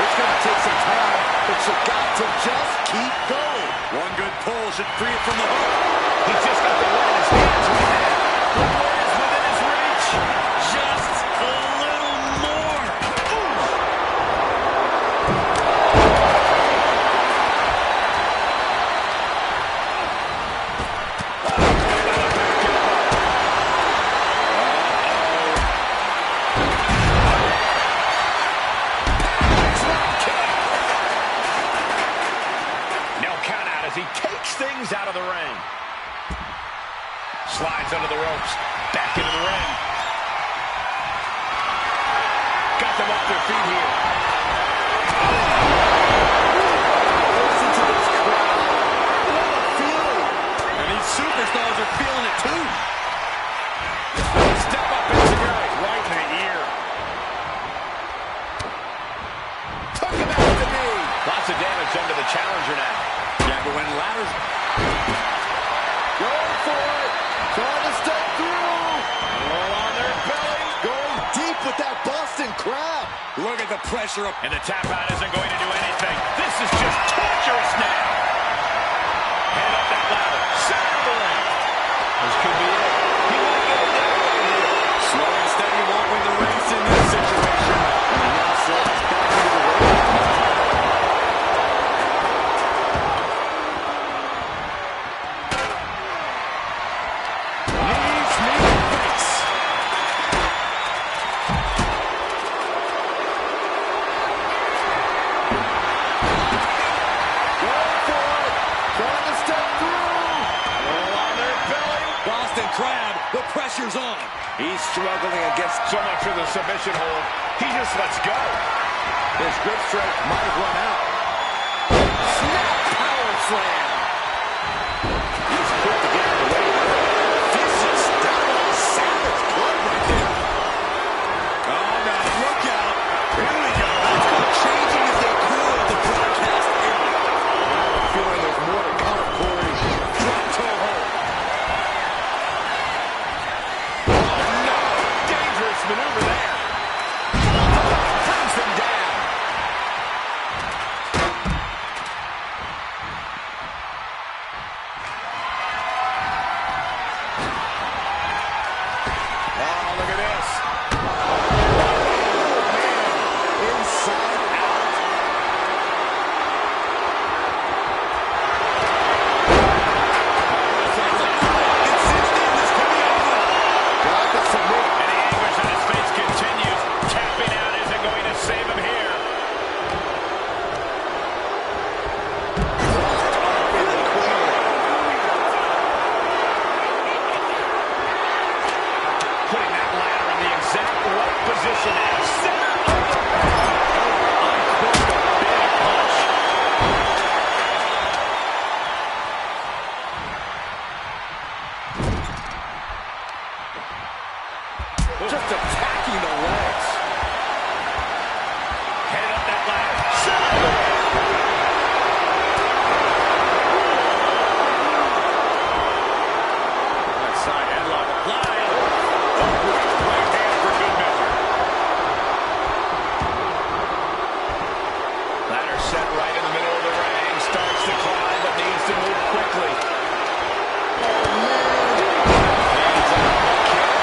It's going to take some time, but you got to just keep going. One good pull should free it from the hook. He's just got the win in his hands right now. The win is within his reach. Just a little more. No count out as he takes things out of the ring. Slides under the ropes. Back into the ring. Got them off their feet here. Listen to this crowd. What a feeling. And these superstars are feeling it too. Step up into the right in the ear. Took him out the knee. Lots of damage done to the challenger now. Yeah, but when ladders... Going for it. Trying to step through. Roll on their belly. Going deep with that Boston crab. Look at the pressure up. And the tap out isn't going to do anything. This is just torturous now. Head up that ladder. Center of the ring. This could be it. He might get it down right here. Slow and steady won't win the race in this situation. And he now slides back into the ring. Knees, knee, face. Going for it. Trying to step through. Roll on their belly. Boston Crab, the pressure's on. He's struggling against So much for the submission hold. He just lets go. his grip strength. Might have run out. Snap power slam. He's quick to get out of the way. Vicious, downright savage blood right there. Oh, now look out. Here we go. Changing as they cool the broadcast area. I have a feeling there's more to come, Corey. Drop toe hold. No. Dangerous maneuver there. Brings them down. Oh, look at this. Inside out. It's cinched in. This could be over. Got the submit. And the anguish on his face continues. Tapping out isn't going to save him here. Dropped up in the corner. Putting that ladder in the exact right position now. Center of the ring. Uncorked a big punch. Just attacking the legs. Head up that ladder. Center of the ring. Right side headlock applied. Right hand for good measure. Ladder set right in the middle of the ring. Starts to climb, but needs to move quickly. Oh, man. Hands up, but can't.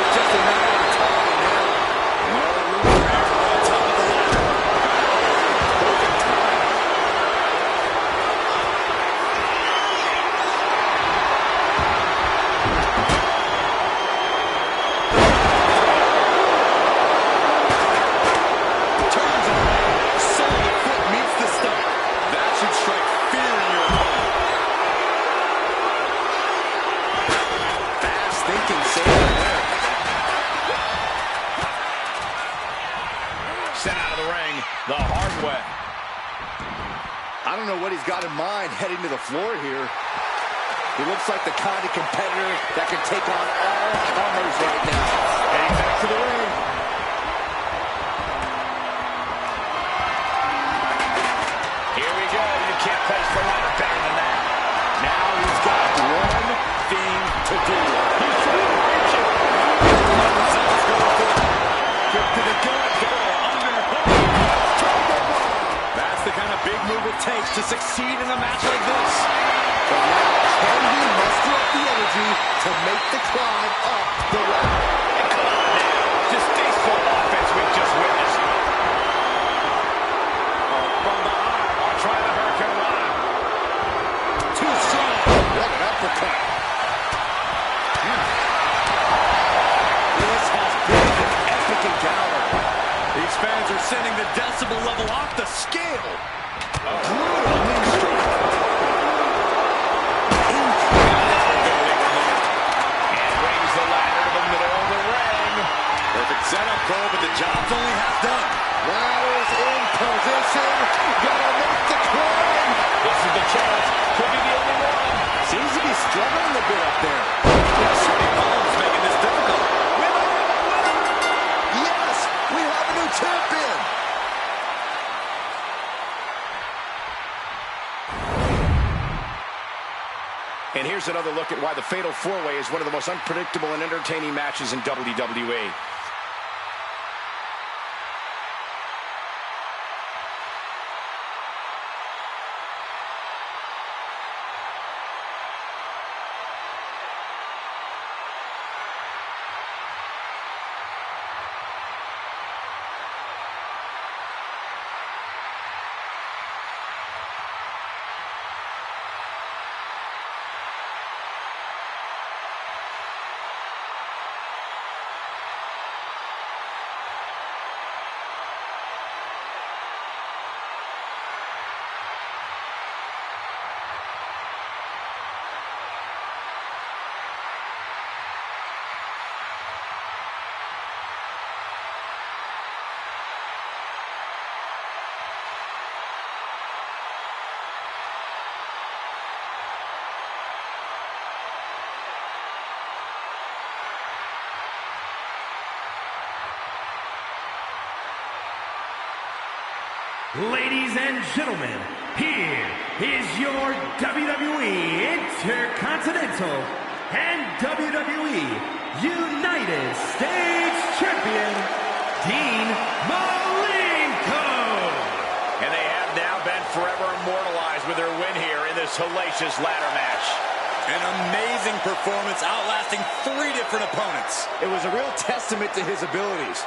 It's just a matter of time. can say that. Sent out of the ring the hard way. I don't know what he's got in mind heading to the floor here. He looks like the kind of competitor that can take on all comers right now. Heading back to the ring. Here we go. You can't place the ladder better than that. Now he's got one thing to do. He's trying to reach it. Gonzalez going for it. Quick to the gut. That's the kind of big move it takes to succeed in a match like this. But now, can he muster up the energy to make the climb up the ladder? And come on now. Just tasteful offense we've just witnessed. From behind. I'll try the Hurricane Rana. Too strong. What an uppercut. This has been an epic encounter. These fans are sending the decibel level off the scale. Brutal knee strike. And brings the ladder to the middle of the ring. Perfect setup, Cole, but the job's only half done. Ladder's in position. Gotta make the climb. This is the chance. Could be the only one. Seems to be struggling a bit up there. Sydney Holmes making this difficult. We might have a winner. Yes, we have a new champion. And here's another look at why the Fatal 4-Way is one of the most unpredictable and entertaining matches in WWE. Ladies and gentlemen, here is your WWE Intercontinental and WWE United States Champion, Dean Malenko. And they have now been forever immortalized with their win here in this hellacious ladder match. An amazing performance, outlasting 3 different opponents. It was a real testament to his abilities.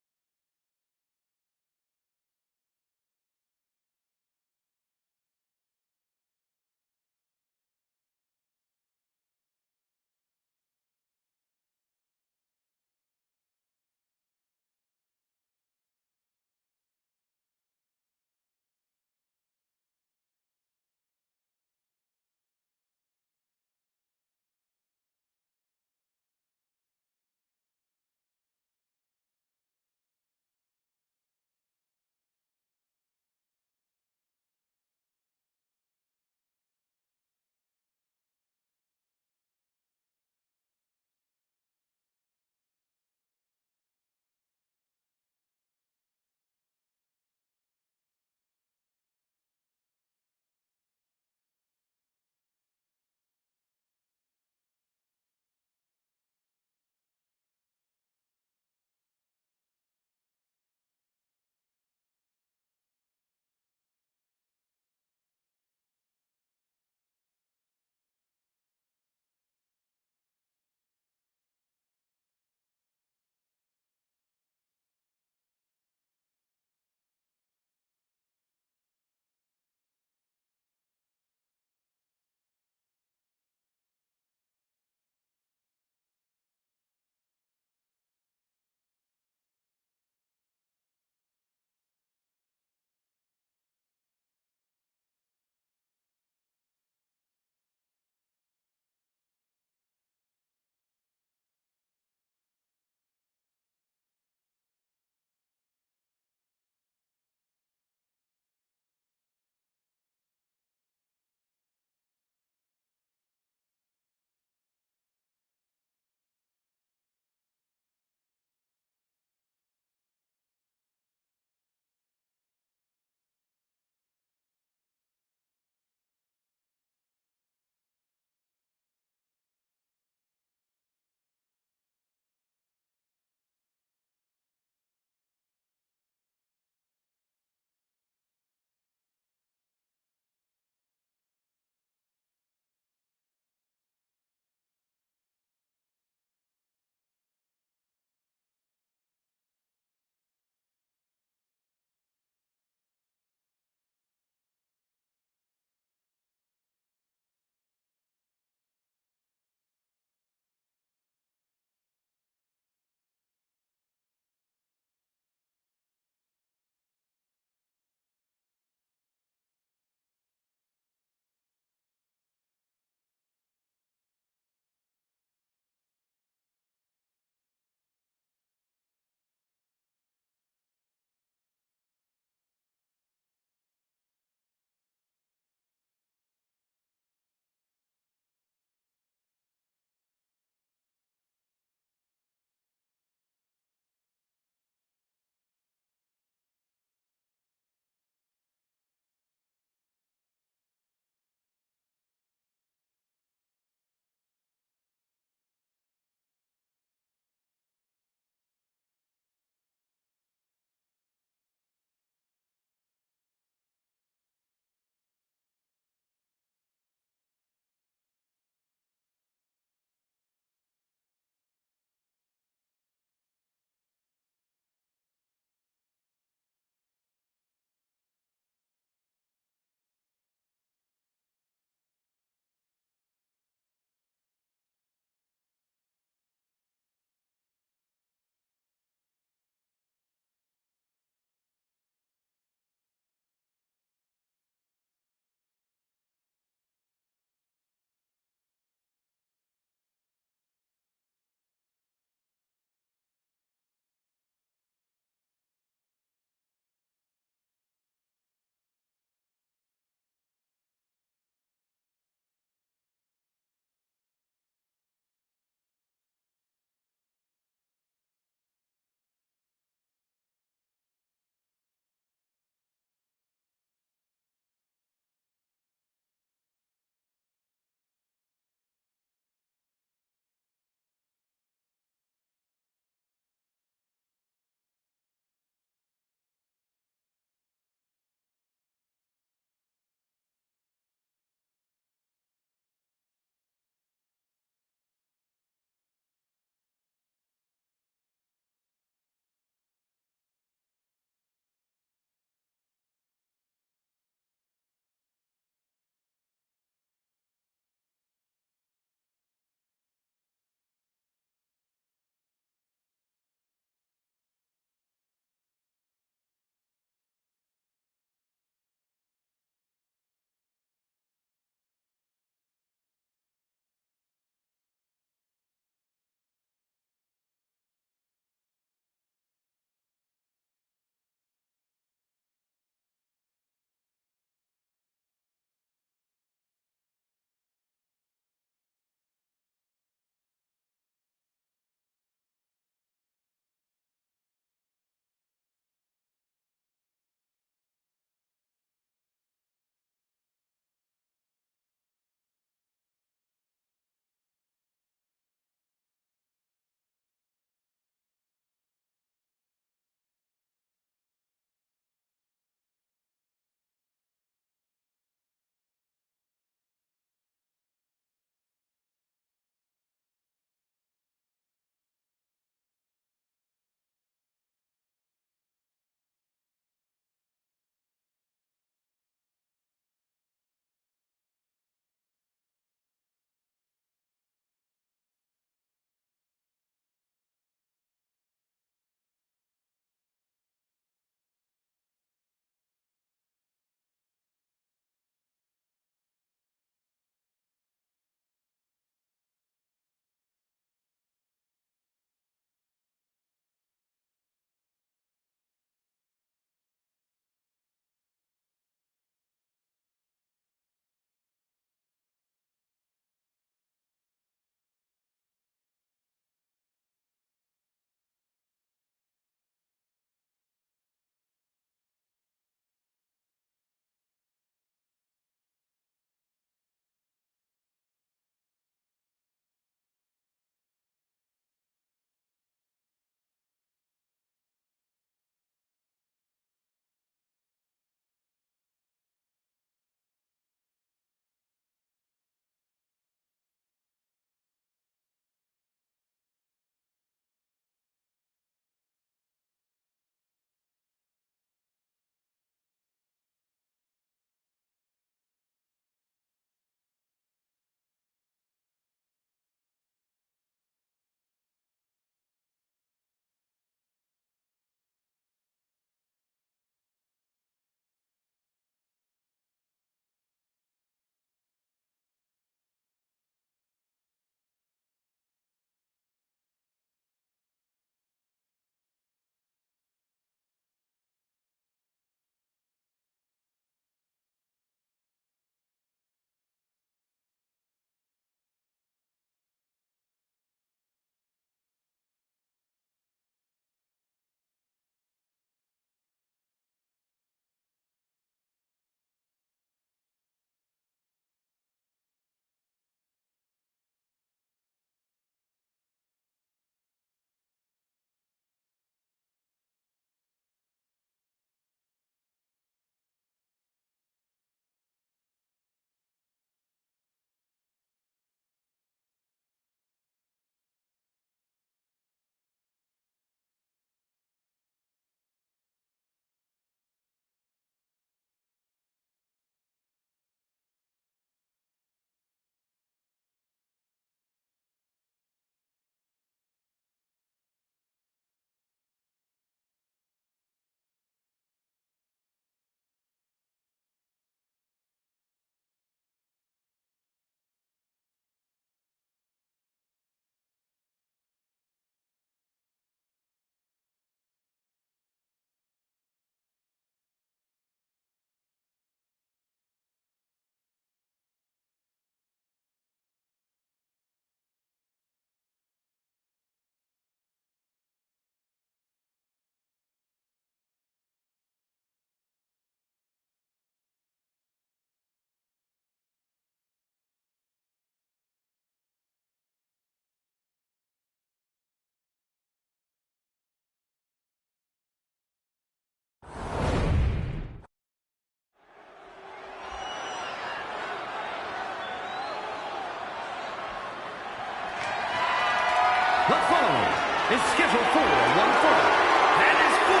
The following is scheduled for one fall, and is for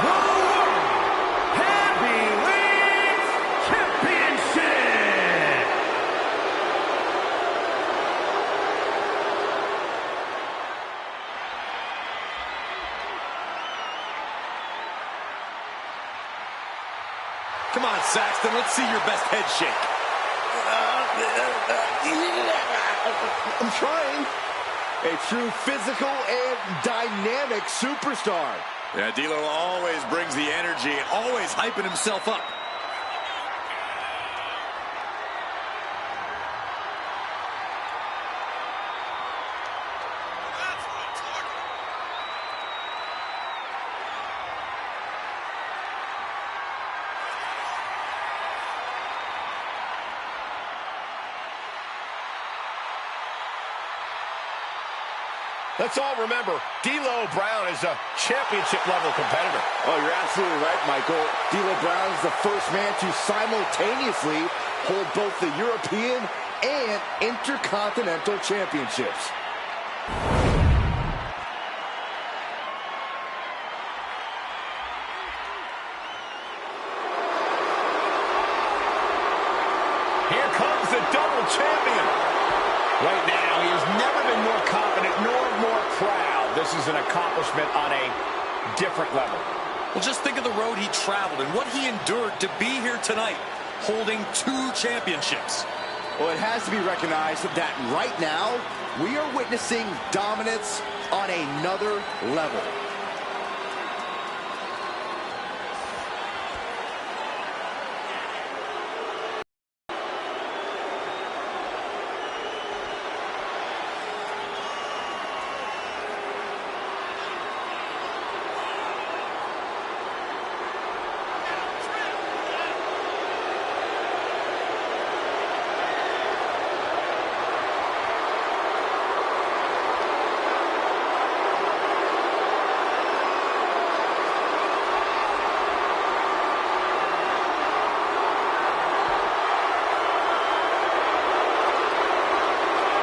the World Heavyweight Championship. Come on, Saxton, let's see your best head shake. I'm trying. A true physical and dynamic superstar. Yeah, D'Lo always brings the energy, always hyping himself up. Let's all remember, D'Lo Brown is a championship-level competitor. Oh, you're absolutely right, Michael. D'Lo Brown is the first man to simultaneously hold both the European and Intercontinental Championships. Here comes the double champion. Right now, he has never been more confident nor more proud. This is an accomplishment on a different level. Well, just think of the road he traveled and what he endured to be here tonight, holding 2 championships. Well, it has to be recognized that right now, we are witnessing dominance on another level.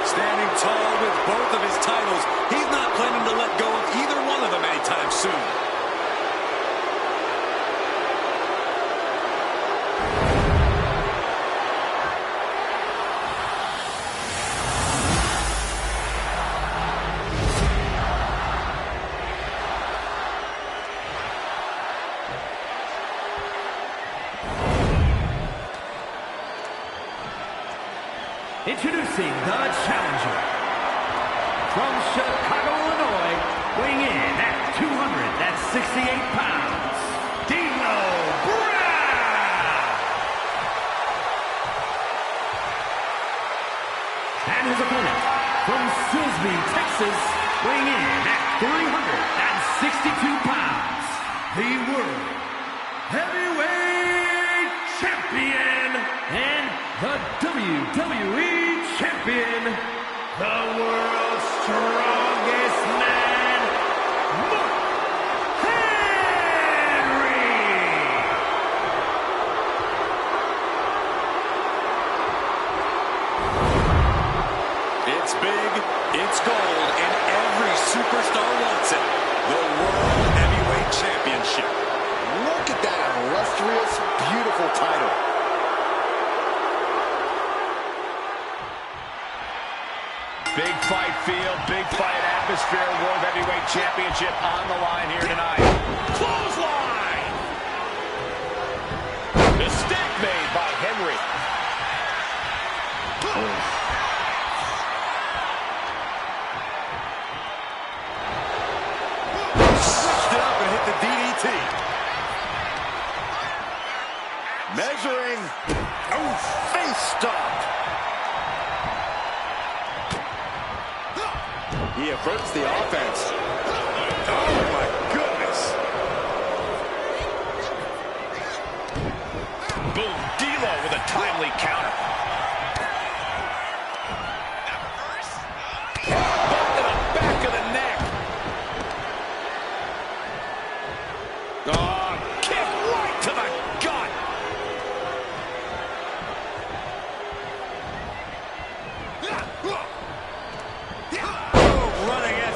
Standing tall with both of his titles, he's not planning to let go of either one of them anytime soon. Introducing the challenger from Chicago, Illinois, weighing in at 268 pounds, D'Lo Brown. And his opponent from Silsbee, Texas, weighing in at 362 pounds, the World Heavyweight Champion and the WWE Champion, the world's strongest man, Mark Henry. It's big, it's gold, and every superstar wants it. The World Heavyweight Championship. Look at that illustrious, beautiful title. Big fight field, big fight atmosphere. World Heavyweight Championship on the line here tonight. Clothesline! Mistake made by Henry. Switched it up and hit the DDT. Measuring. Oh, face stopped. He averts the offense. Oh, my goodness. Boom, D'Lo with a timely counter. Bump to the back of the neck. Oh, kick right to the gut. Running at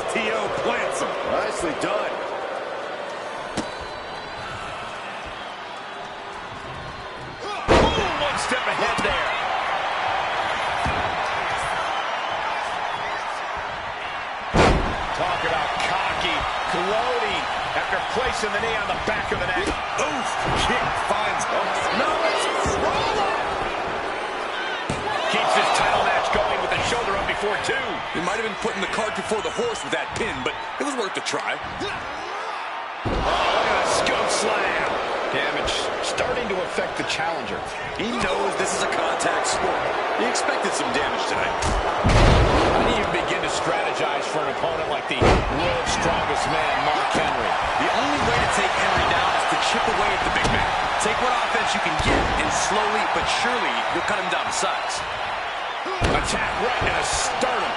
placing the knee on the back of the neck. Oof, kick finds hooks. No, it's roll up. Keeps his title match going with the shoulder up before two. He might have been putting the cart before the horse with that pin, but it was worth a try. Oh, look at a scoop slam. Damage starting to affect the challenger. He knows this is a contact sport. He expected some damage tonight. How do you even begin to strategize for an opponent like the world's strongest man, Mark Henry? The only way to take Henry down is to chip away at the big man. Take what offense you can get, and slowly but surely you'll cut him down to size. Attack right in the sternum.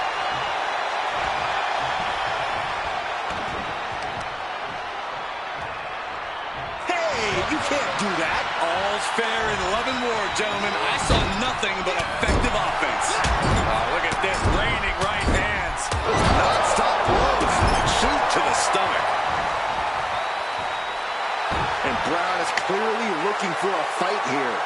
You can't do that. All's fair in love and war, gentlemen. I saw nothing but effective offense. Oh, look at this, raining right hands. Non-stop blows. Shoot to the stomach. And Brown is clearly looking for a fight here.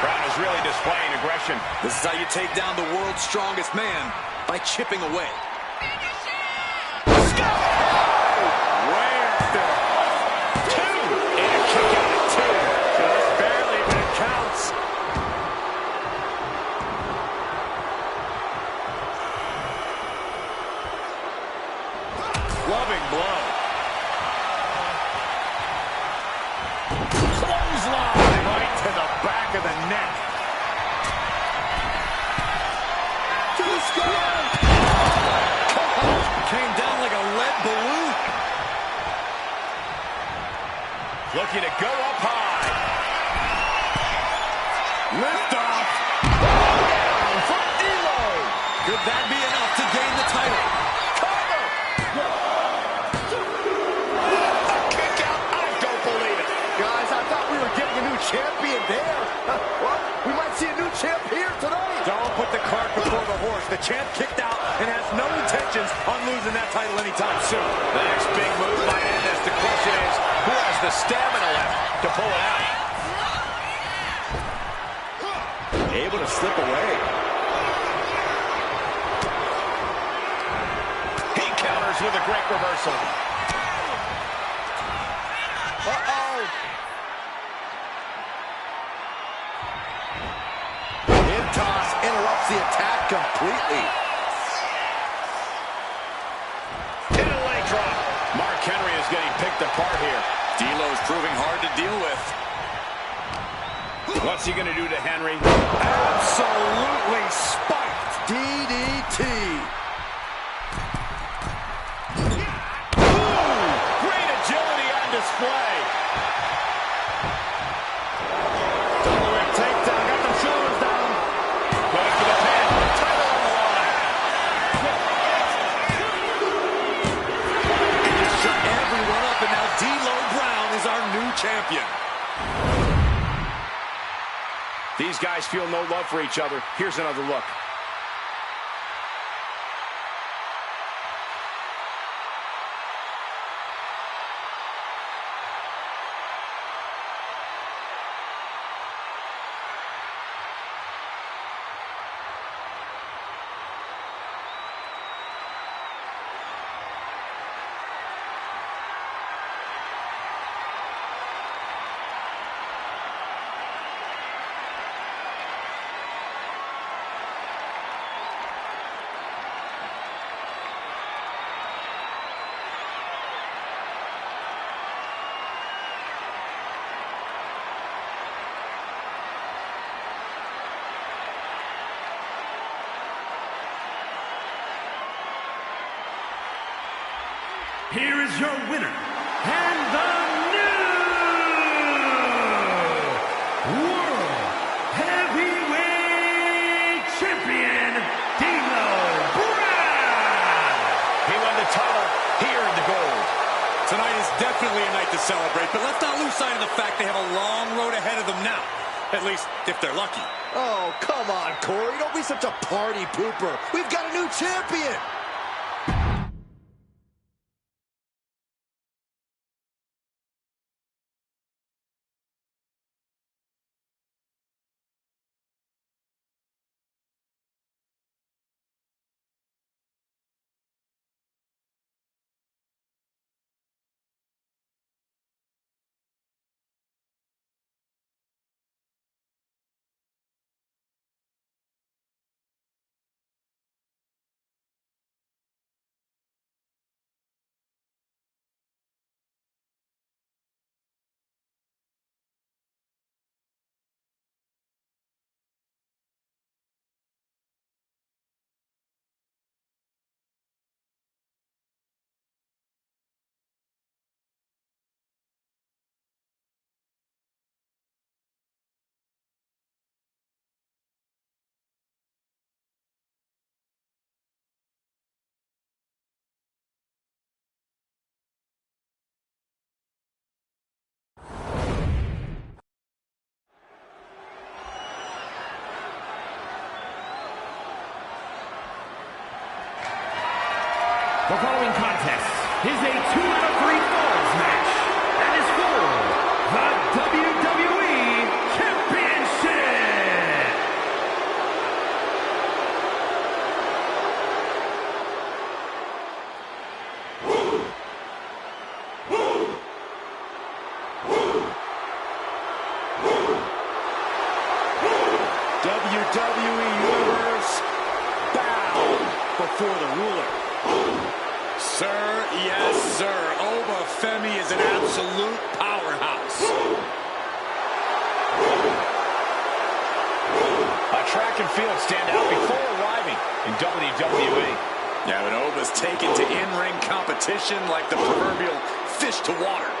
Brown is really displaying aggression. This is how you take down the world's strongest man, by chipping away. Loving blow. Clothesline right to the back of the neck. To the sky. Came down like a lead balloon. Looking to go up high. Lift off. Down from Elo. Could that be enough to gain the title? Champion there. Well, we might see a new champ here tonight. Don't put the cart before the horse. The champ kicked out and has no intentions on losing that title anytime soon. The next big move might end this. The question is, who has the stamina left to pull it out? Able to slip away. He counters with a great reversal. Uh-oh. Toss interrupts the attack completely. In a leg drop. Mark Henry is getting picked apart here. D'Lo's proving hard to deal with. What's he going to do to Henry? Absolutely spiked. DDT. Ooh, great agility on display. Double leg takedown. Got the shoulders down. Going for the pin. Title on the line. He just shut everyone up, and now D'Lo Brown is our new champion. These guys feel no love for each other. Here's another look. Here is your winner, and the new World Heavyweight Champion, D'Lo Brown. He won the title. He earned the gold. Tonight is definitely a night to celebrate, but let's not lose sight of the fact they have a long road ahead of them now. At least, if they're lucky. Oh, come on, Corey. Don't be such a party pooper. We've got a new champion. The following contest is a 2 out of 3 falls match and is for the WWE Championship. WWE Universe bow before the ruler. Sir, yes, sir. Obafemi is an absolute powerhouse. A track and field standout before arriving in WWE. Yeah, but Oba's taken to in-ring competition like the proverbial fish to water.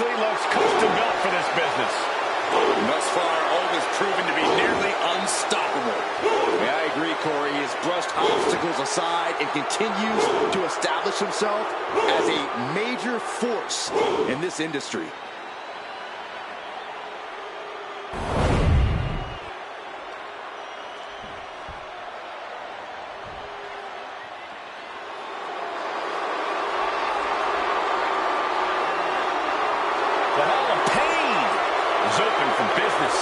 Looks custom built for this business. Thus far, Oba's proven to be nearly unstoppable. Yeah, I agree, Corey. He has brushed obstacles aside and continues to establish himself as a major force in this industry. The Hall of Pain is open for business.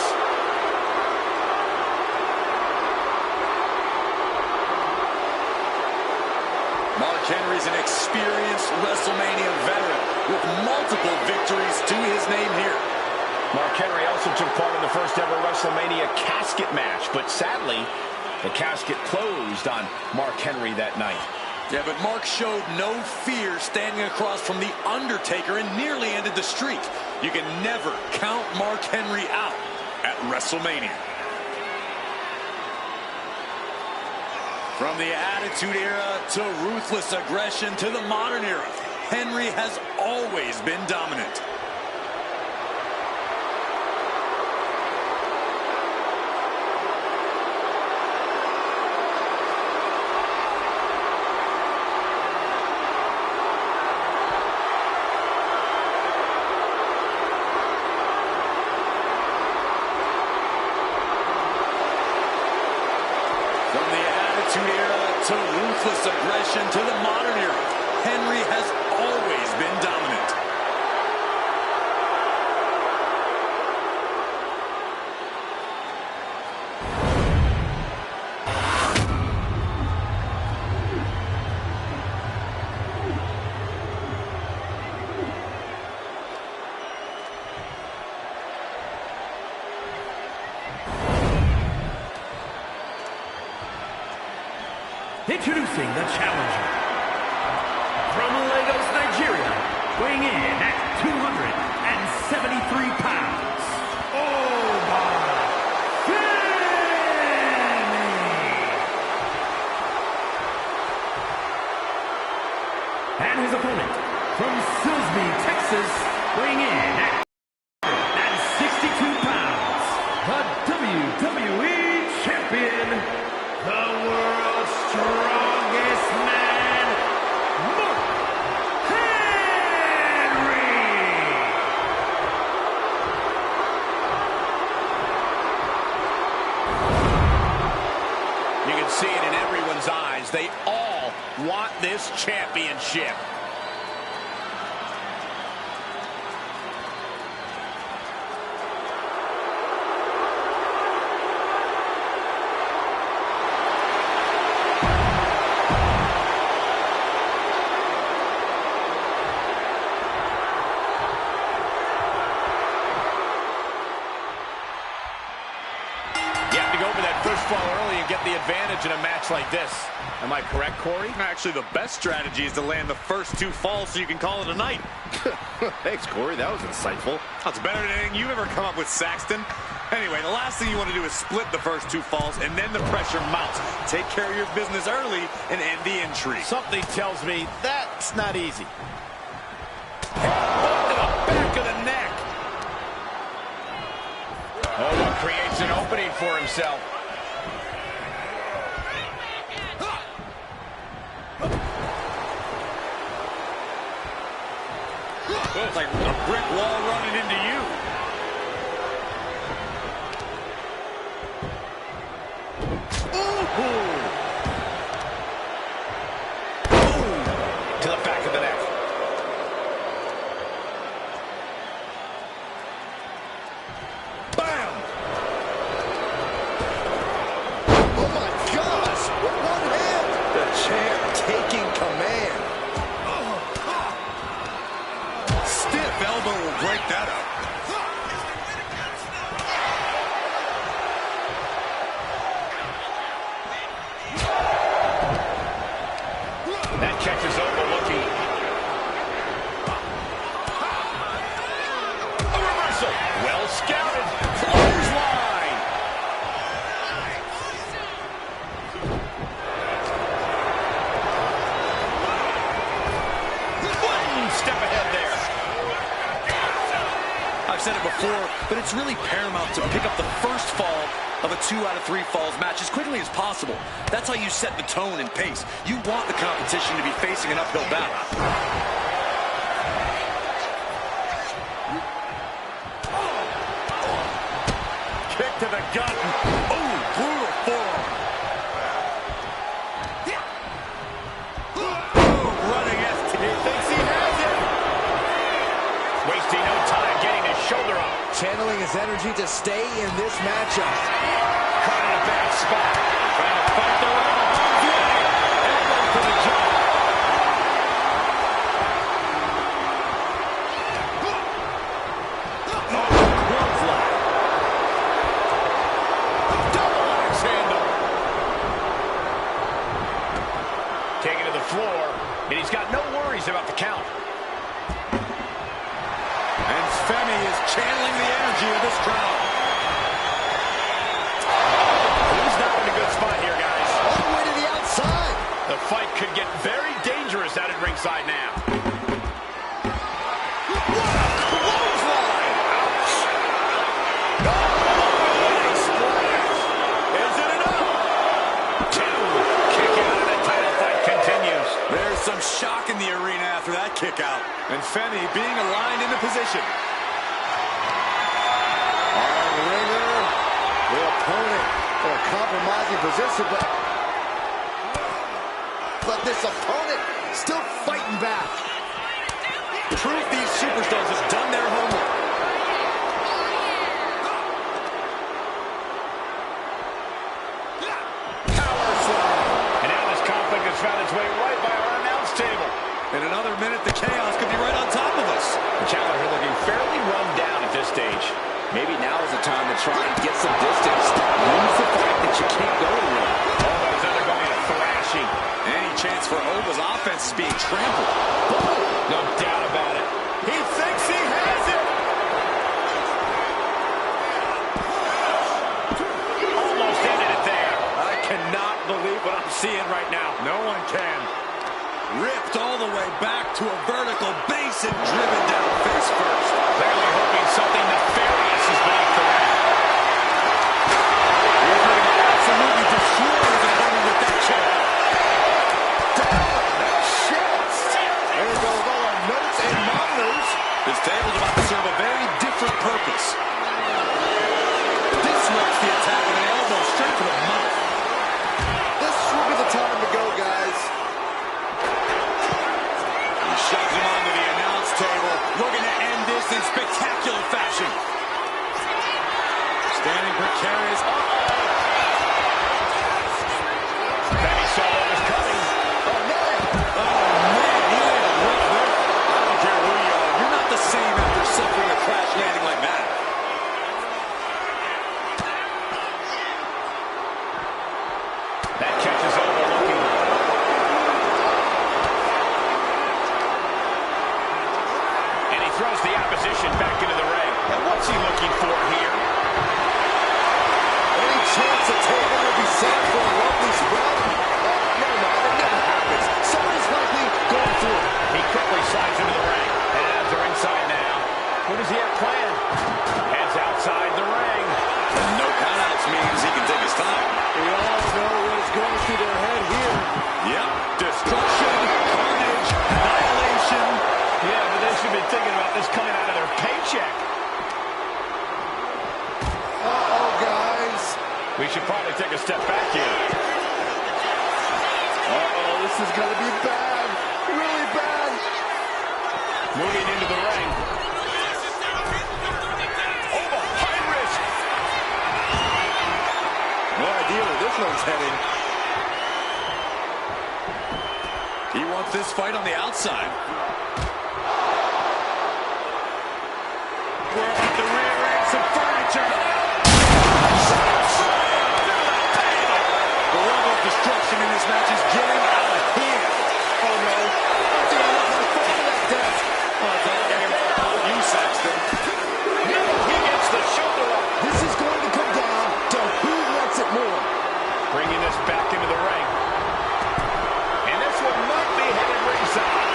Mark Henry's an experienced WrestleMania veteran with multiple victories to his name here. Mark Henry also took part in the first ever WrestleMania casket match, but sadly, the casket closed on Mark Henry that night. Yeah, but Mark showed no fear standing across from The Undertaker and nearly ended the streak. You can never count Mark Henry out at WrestleMania. From the Attitude Era to ruthless aggression to the modern era, Henry has always been dominant. To ruthless aggression to the modern era, Henry has always been dominant. Introducing the challenger. From Lagos, Nigeria, weighing in at 273 pounds, Obafemi. And his opponent, from Silsbee, Texas, weighing in at 162 pounds, the WWE Champion, the world's strongest man, Mark Henry. You can see it in everyone's eyes. They all want this championship. Fall early and get the advantage in a match like this. Am I correct, Corey? Actually, the best strategy is to land the first 2 falls so you can call it a night. Thanks, Corey. That was insightful. That's better than anything you've ever come up with, Saxton. Anyway, the last thing you want to do is split the first two falls, and then the pressure mounts. Take care of your business early and end the intrigue. Something tells me that's not easy. Headbutt to the back of the neck. Oh, creates an opening for himself. It's like a brick wall running into you. To the back of the neck. Bam! Oh my gosh! With one hand! The champ taking command. Stiff elbow will break that up. That catches overlooking. A reversal. Well scouted. Clothesline. One step ahead there. I've said it before, but it's really paramount to pick up the first fall of a 2 out of 3 falls match as quickly as possible. That's how you set the tone and pace. You want the competition to be facing an uphill battle. Kick to the gut. Oh, brutal forearm. Running ST. He thinks he has it. Wasting no time getting his shoulder up. Channeling his energy to stay in this matchup. Caught in a bad spot. Trying to fight the run. Elbow to the jaw. Clothesline. Double axe handle. Taken to the floor, and he's got no worries about the count. And Femi is channeling the energy of this crowd. He's not in a good spot here, guys. All the way to the outside. The fight could get very dangerous out at ringside now. What a clothesline! Ouch! Nice splash! Is it enough? 2. Kick out and the title fight continues. There's some shock in the arena after that kick out. And Femi being aligned into position. Our ringer, the opponent in a compromising position, but this opponent still fighting back. Proof these superstars have done their homework. Power slam. And now this conflict has found its way right by our announce table. In another minute, the chaos could be right on top of us. The challenger looking fairly run down at this stage. Maybe now is the time to try and get some distance. Lose the fact that you can't go to the ring. Ova's undergoing a thrashing. Any chance for Ova's offense is being trampled. No doubt about it. He thinks he has it. Almost ended it there. I cannot believe what I'm seeing right now. No one can. Ripped all the way back to a vertical base and driven down face first. Clearly hoping something nefarious is being threatened. He's going to absolutely destroy his opponent with that chair. Down the chest. There we go with all our notes and monitors. This table's about to serve a very different purpose. Disrupts the attack with an elbow straight to the mouth. This should be the time to go, guys. He shoves him onto the announce table, looking to end this in spectacular fashion. Standing precarious. Femi saw what was coming. Oh, man. Oh, man, he laid a rough there. I don't care who you are. You're not the same after suffering a crash landing like that. That catch is overlooking. And he throws the opposition back into the ring. And what's he looking for here? is going to be bad. Really bad. Moving into the ring. Oh, the high risk. No idea where this one's heading. He wants this fight on the outside. We're off the rear end, some furniture. The level of destruction in this match is getting out of hand. Oh no. I think I left my foot on that desk. Oh, don't get him out. You, Saxton. No, he gets the shoulder up. This is going to come down to who wants it more. Bringing this back into the ring. And this one might be headed ringside.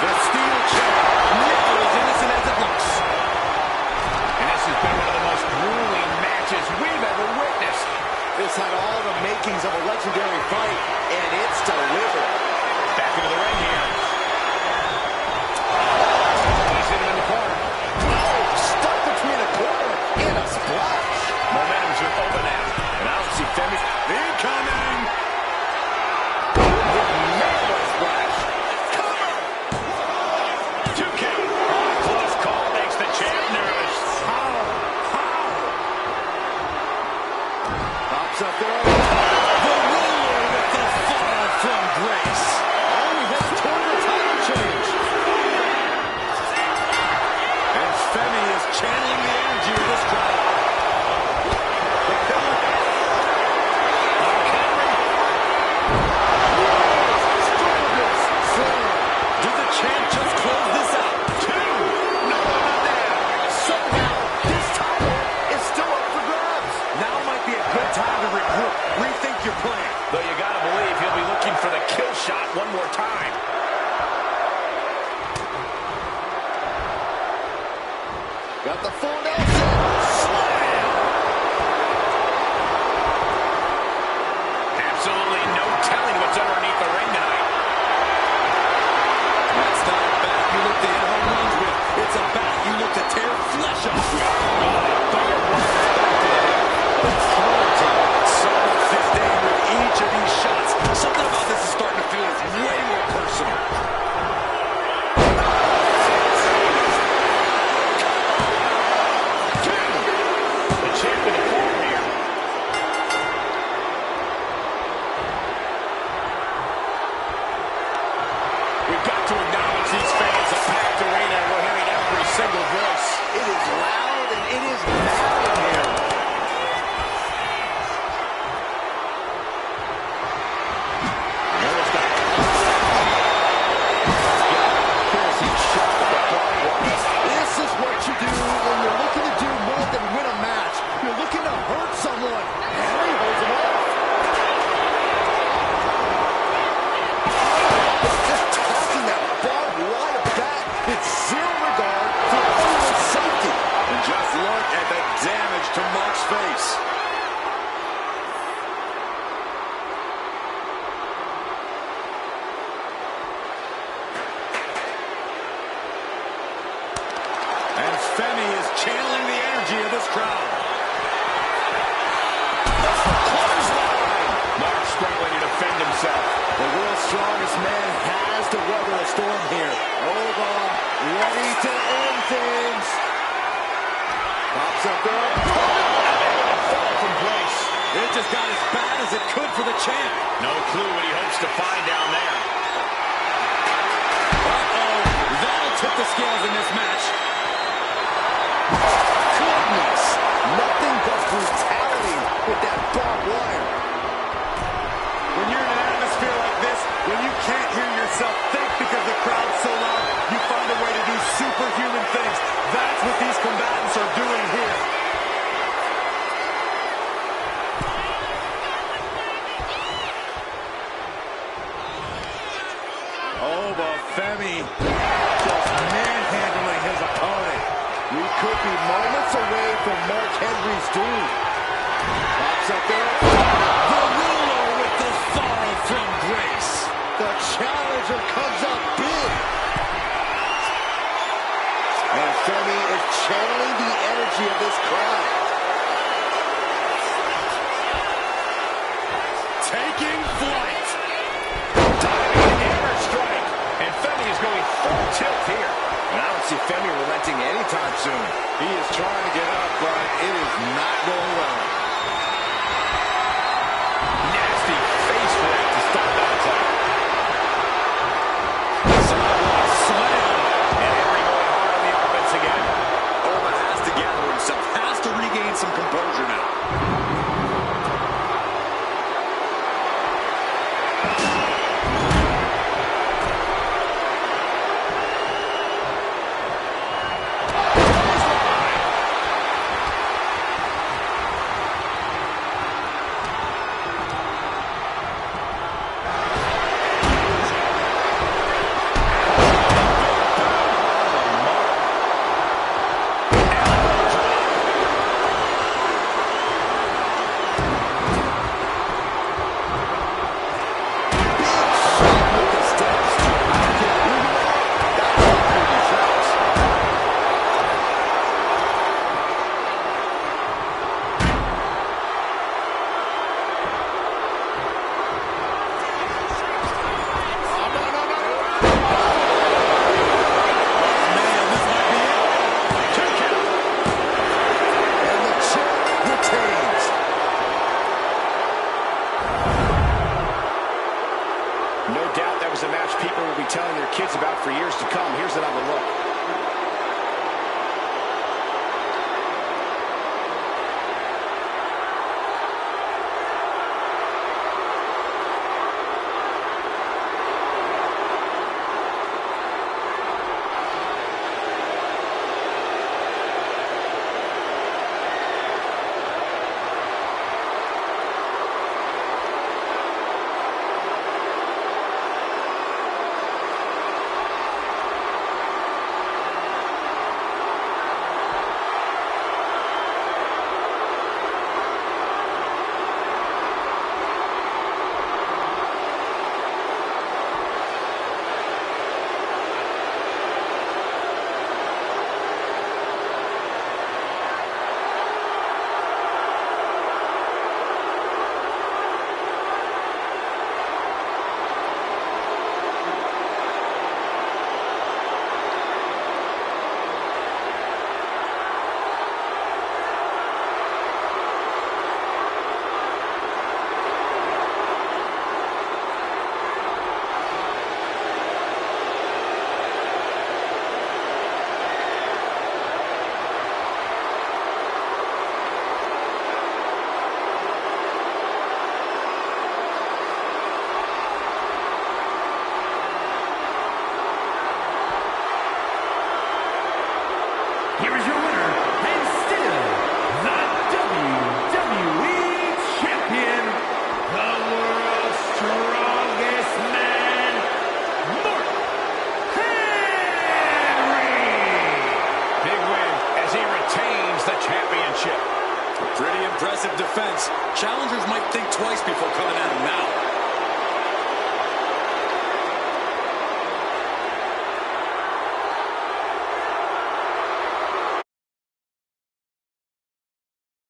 The steel chair never as innocent as it looks. And this has been one of the most grueling matches we've ever witnessed. This had all the makings of a legendary fight, and it's delivered. Back into the ring here. He's hit him in the corner. Oh, stuck between a corner and a splash. Momentum's are open now. And I don't see Femi incoming. Splash. 2 count. Close call makes the champ nervous. Pops up there. The ruler with the fall from grace. Oh, we head toward the title change. And Femi is channeling the energy of this crowd. Did the champ just close this out? Somehow, this title is still up for grabs. Now might be a good time to regroup. Rethink your plan. Though you gotta believe he'll be looking for the kill shot one more time. Got the full Nelson. Slam. Absolutely no telling what's underneath the ring tonight. That's not a bat you look to hit home runs with. It's a bat you look to tear flesh off with. So much disdain with each of these shots. Something about this is starting to feel way more personal. The champ in the corner here. We've got to acknowledge these fans. A packed arena, and we're hearing every single voice. It is loud and it is mad in here. This is what you do when you're looking to do more than win a match. You're looking to hurt someone. Henry holds him off. Just tossing that barbed wire bat with zero regard for anyone's safety. And just look at the damage to Mark's face. And Femi is channeling the energy of this crowd. Mark struggling to defend himself. The world's strongest man has to weather a storm here. Over, ready to end things. Pops up there. Fall from grace. It just got as bad as it could for the champ. No clue what he hopes to find down there. Uh-oh, that'll tip the scales in this match. Goodness. Nothing but brutality with that barbed wire. When you're in an atmosphere like this, when you can't hear yourself think because the crowd's so loud, you find a way to do superhuman things. That's what these combatants are doing here. Oh, but Femi just manhandling his opponent. We could be moments away from Mark Henry's doom. Pops up there. The ruler with the fall from grace. The challenger comes up big. And Femi is channeling the energy of this crowd. Taking flight. full tilt here. And I don't see Femi relenting anytime soon. He is trying to get up, but it is not going well. Nasty face rip to stop that attack. Sidewalk slam. And Henry going hard on the offense again. Oba has to gather himself, has to regain some composure now. No doubt that was a match people will be telling their kids about for years to come. Here's another look. Here is your winner, and still the WWE Champion, the world's strongest man, Mark Henry. Big win as he retains the championship. Pretty impressive defense. Challengers might think twice before coming at him now.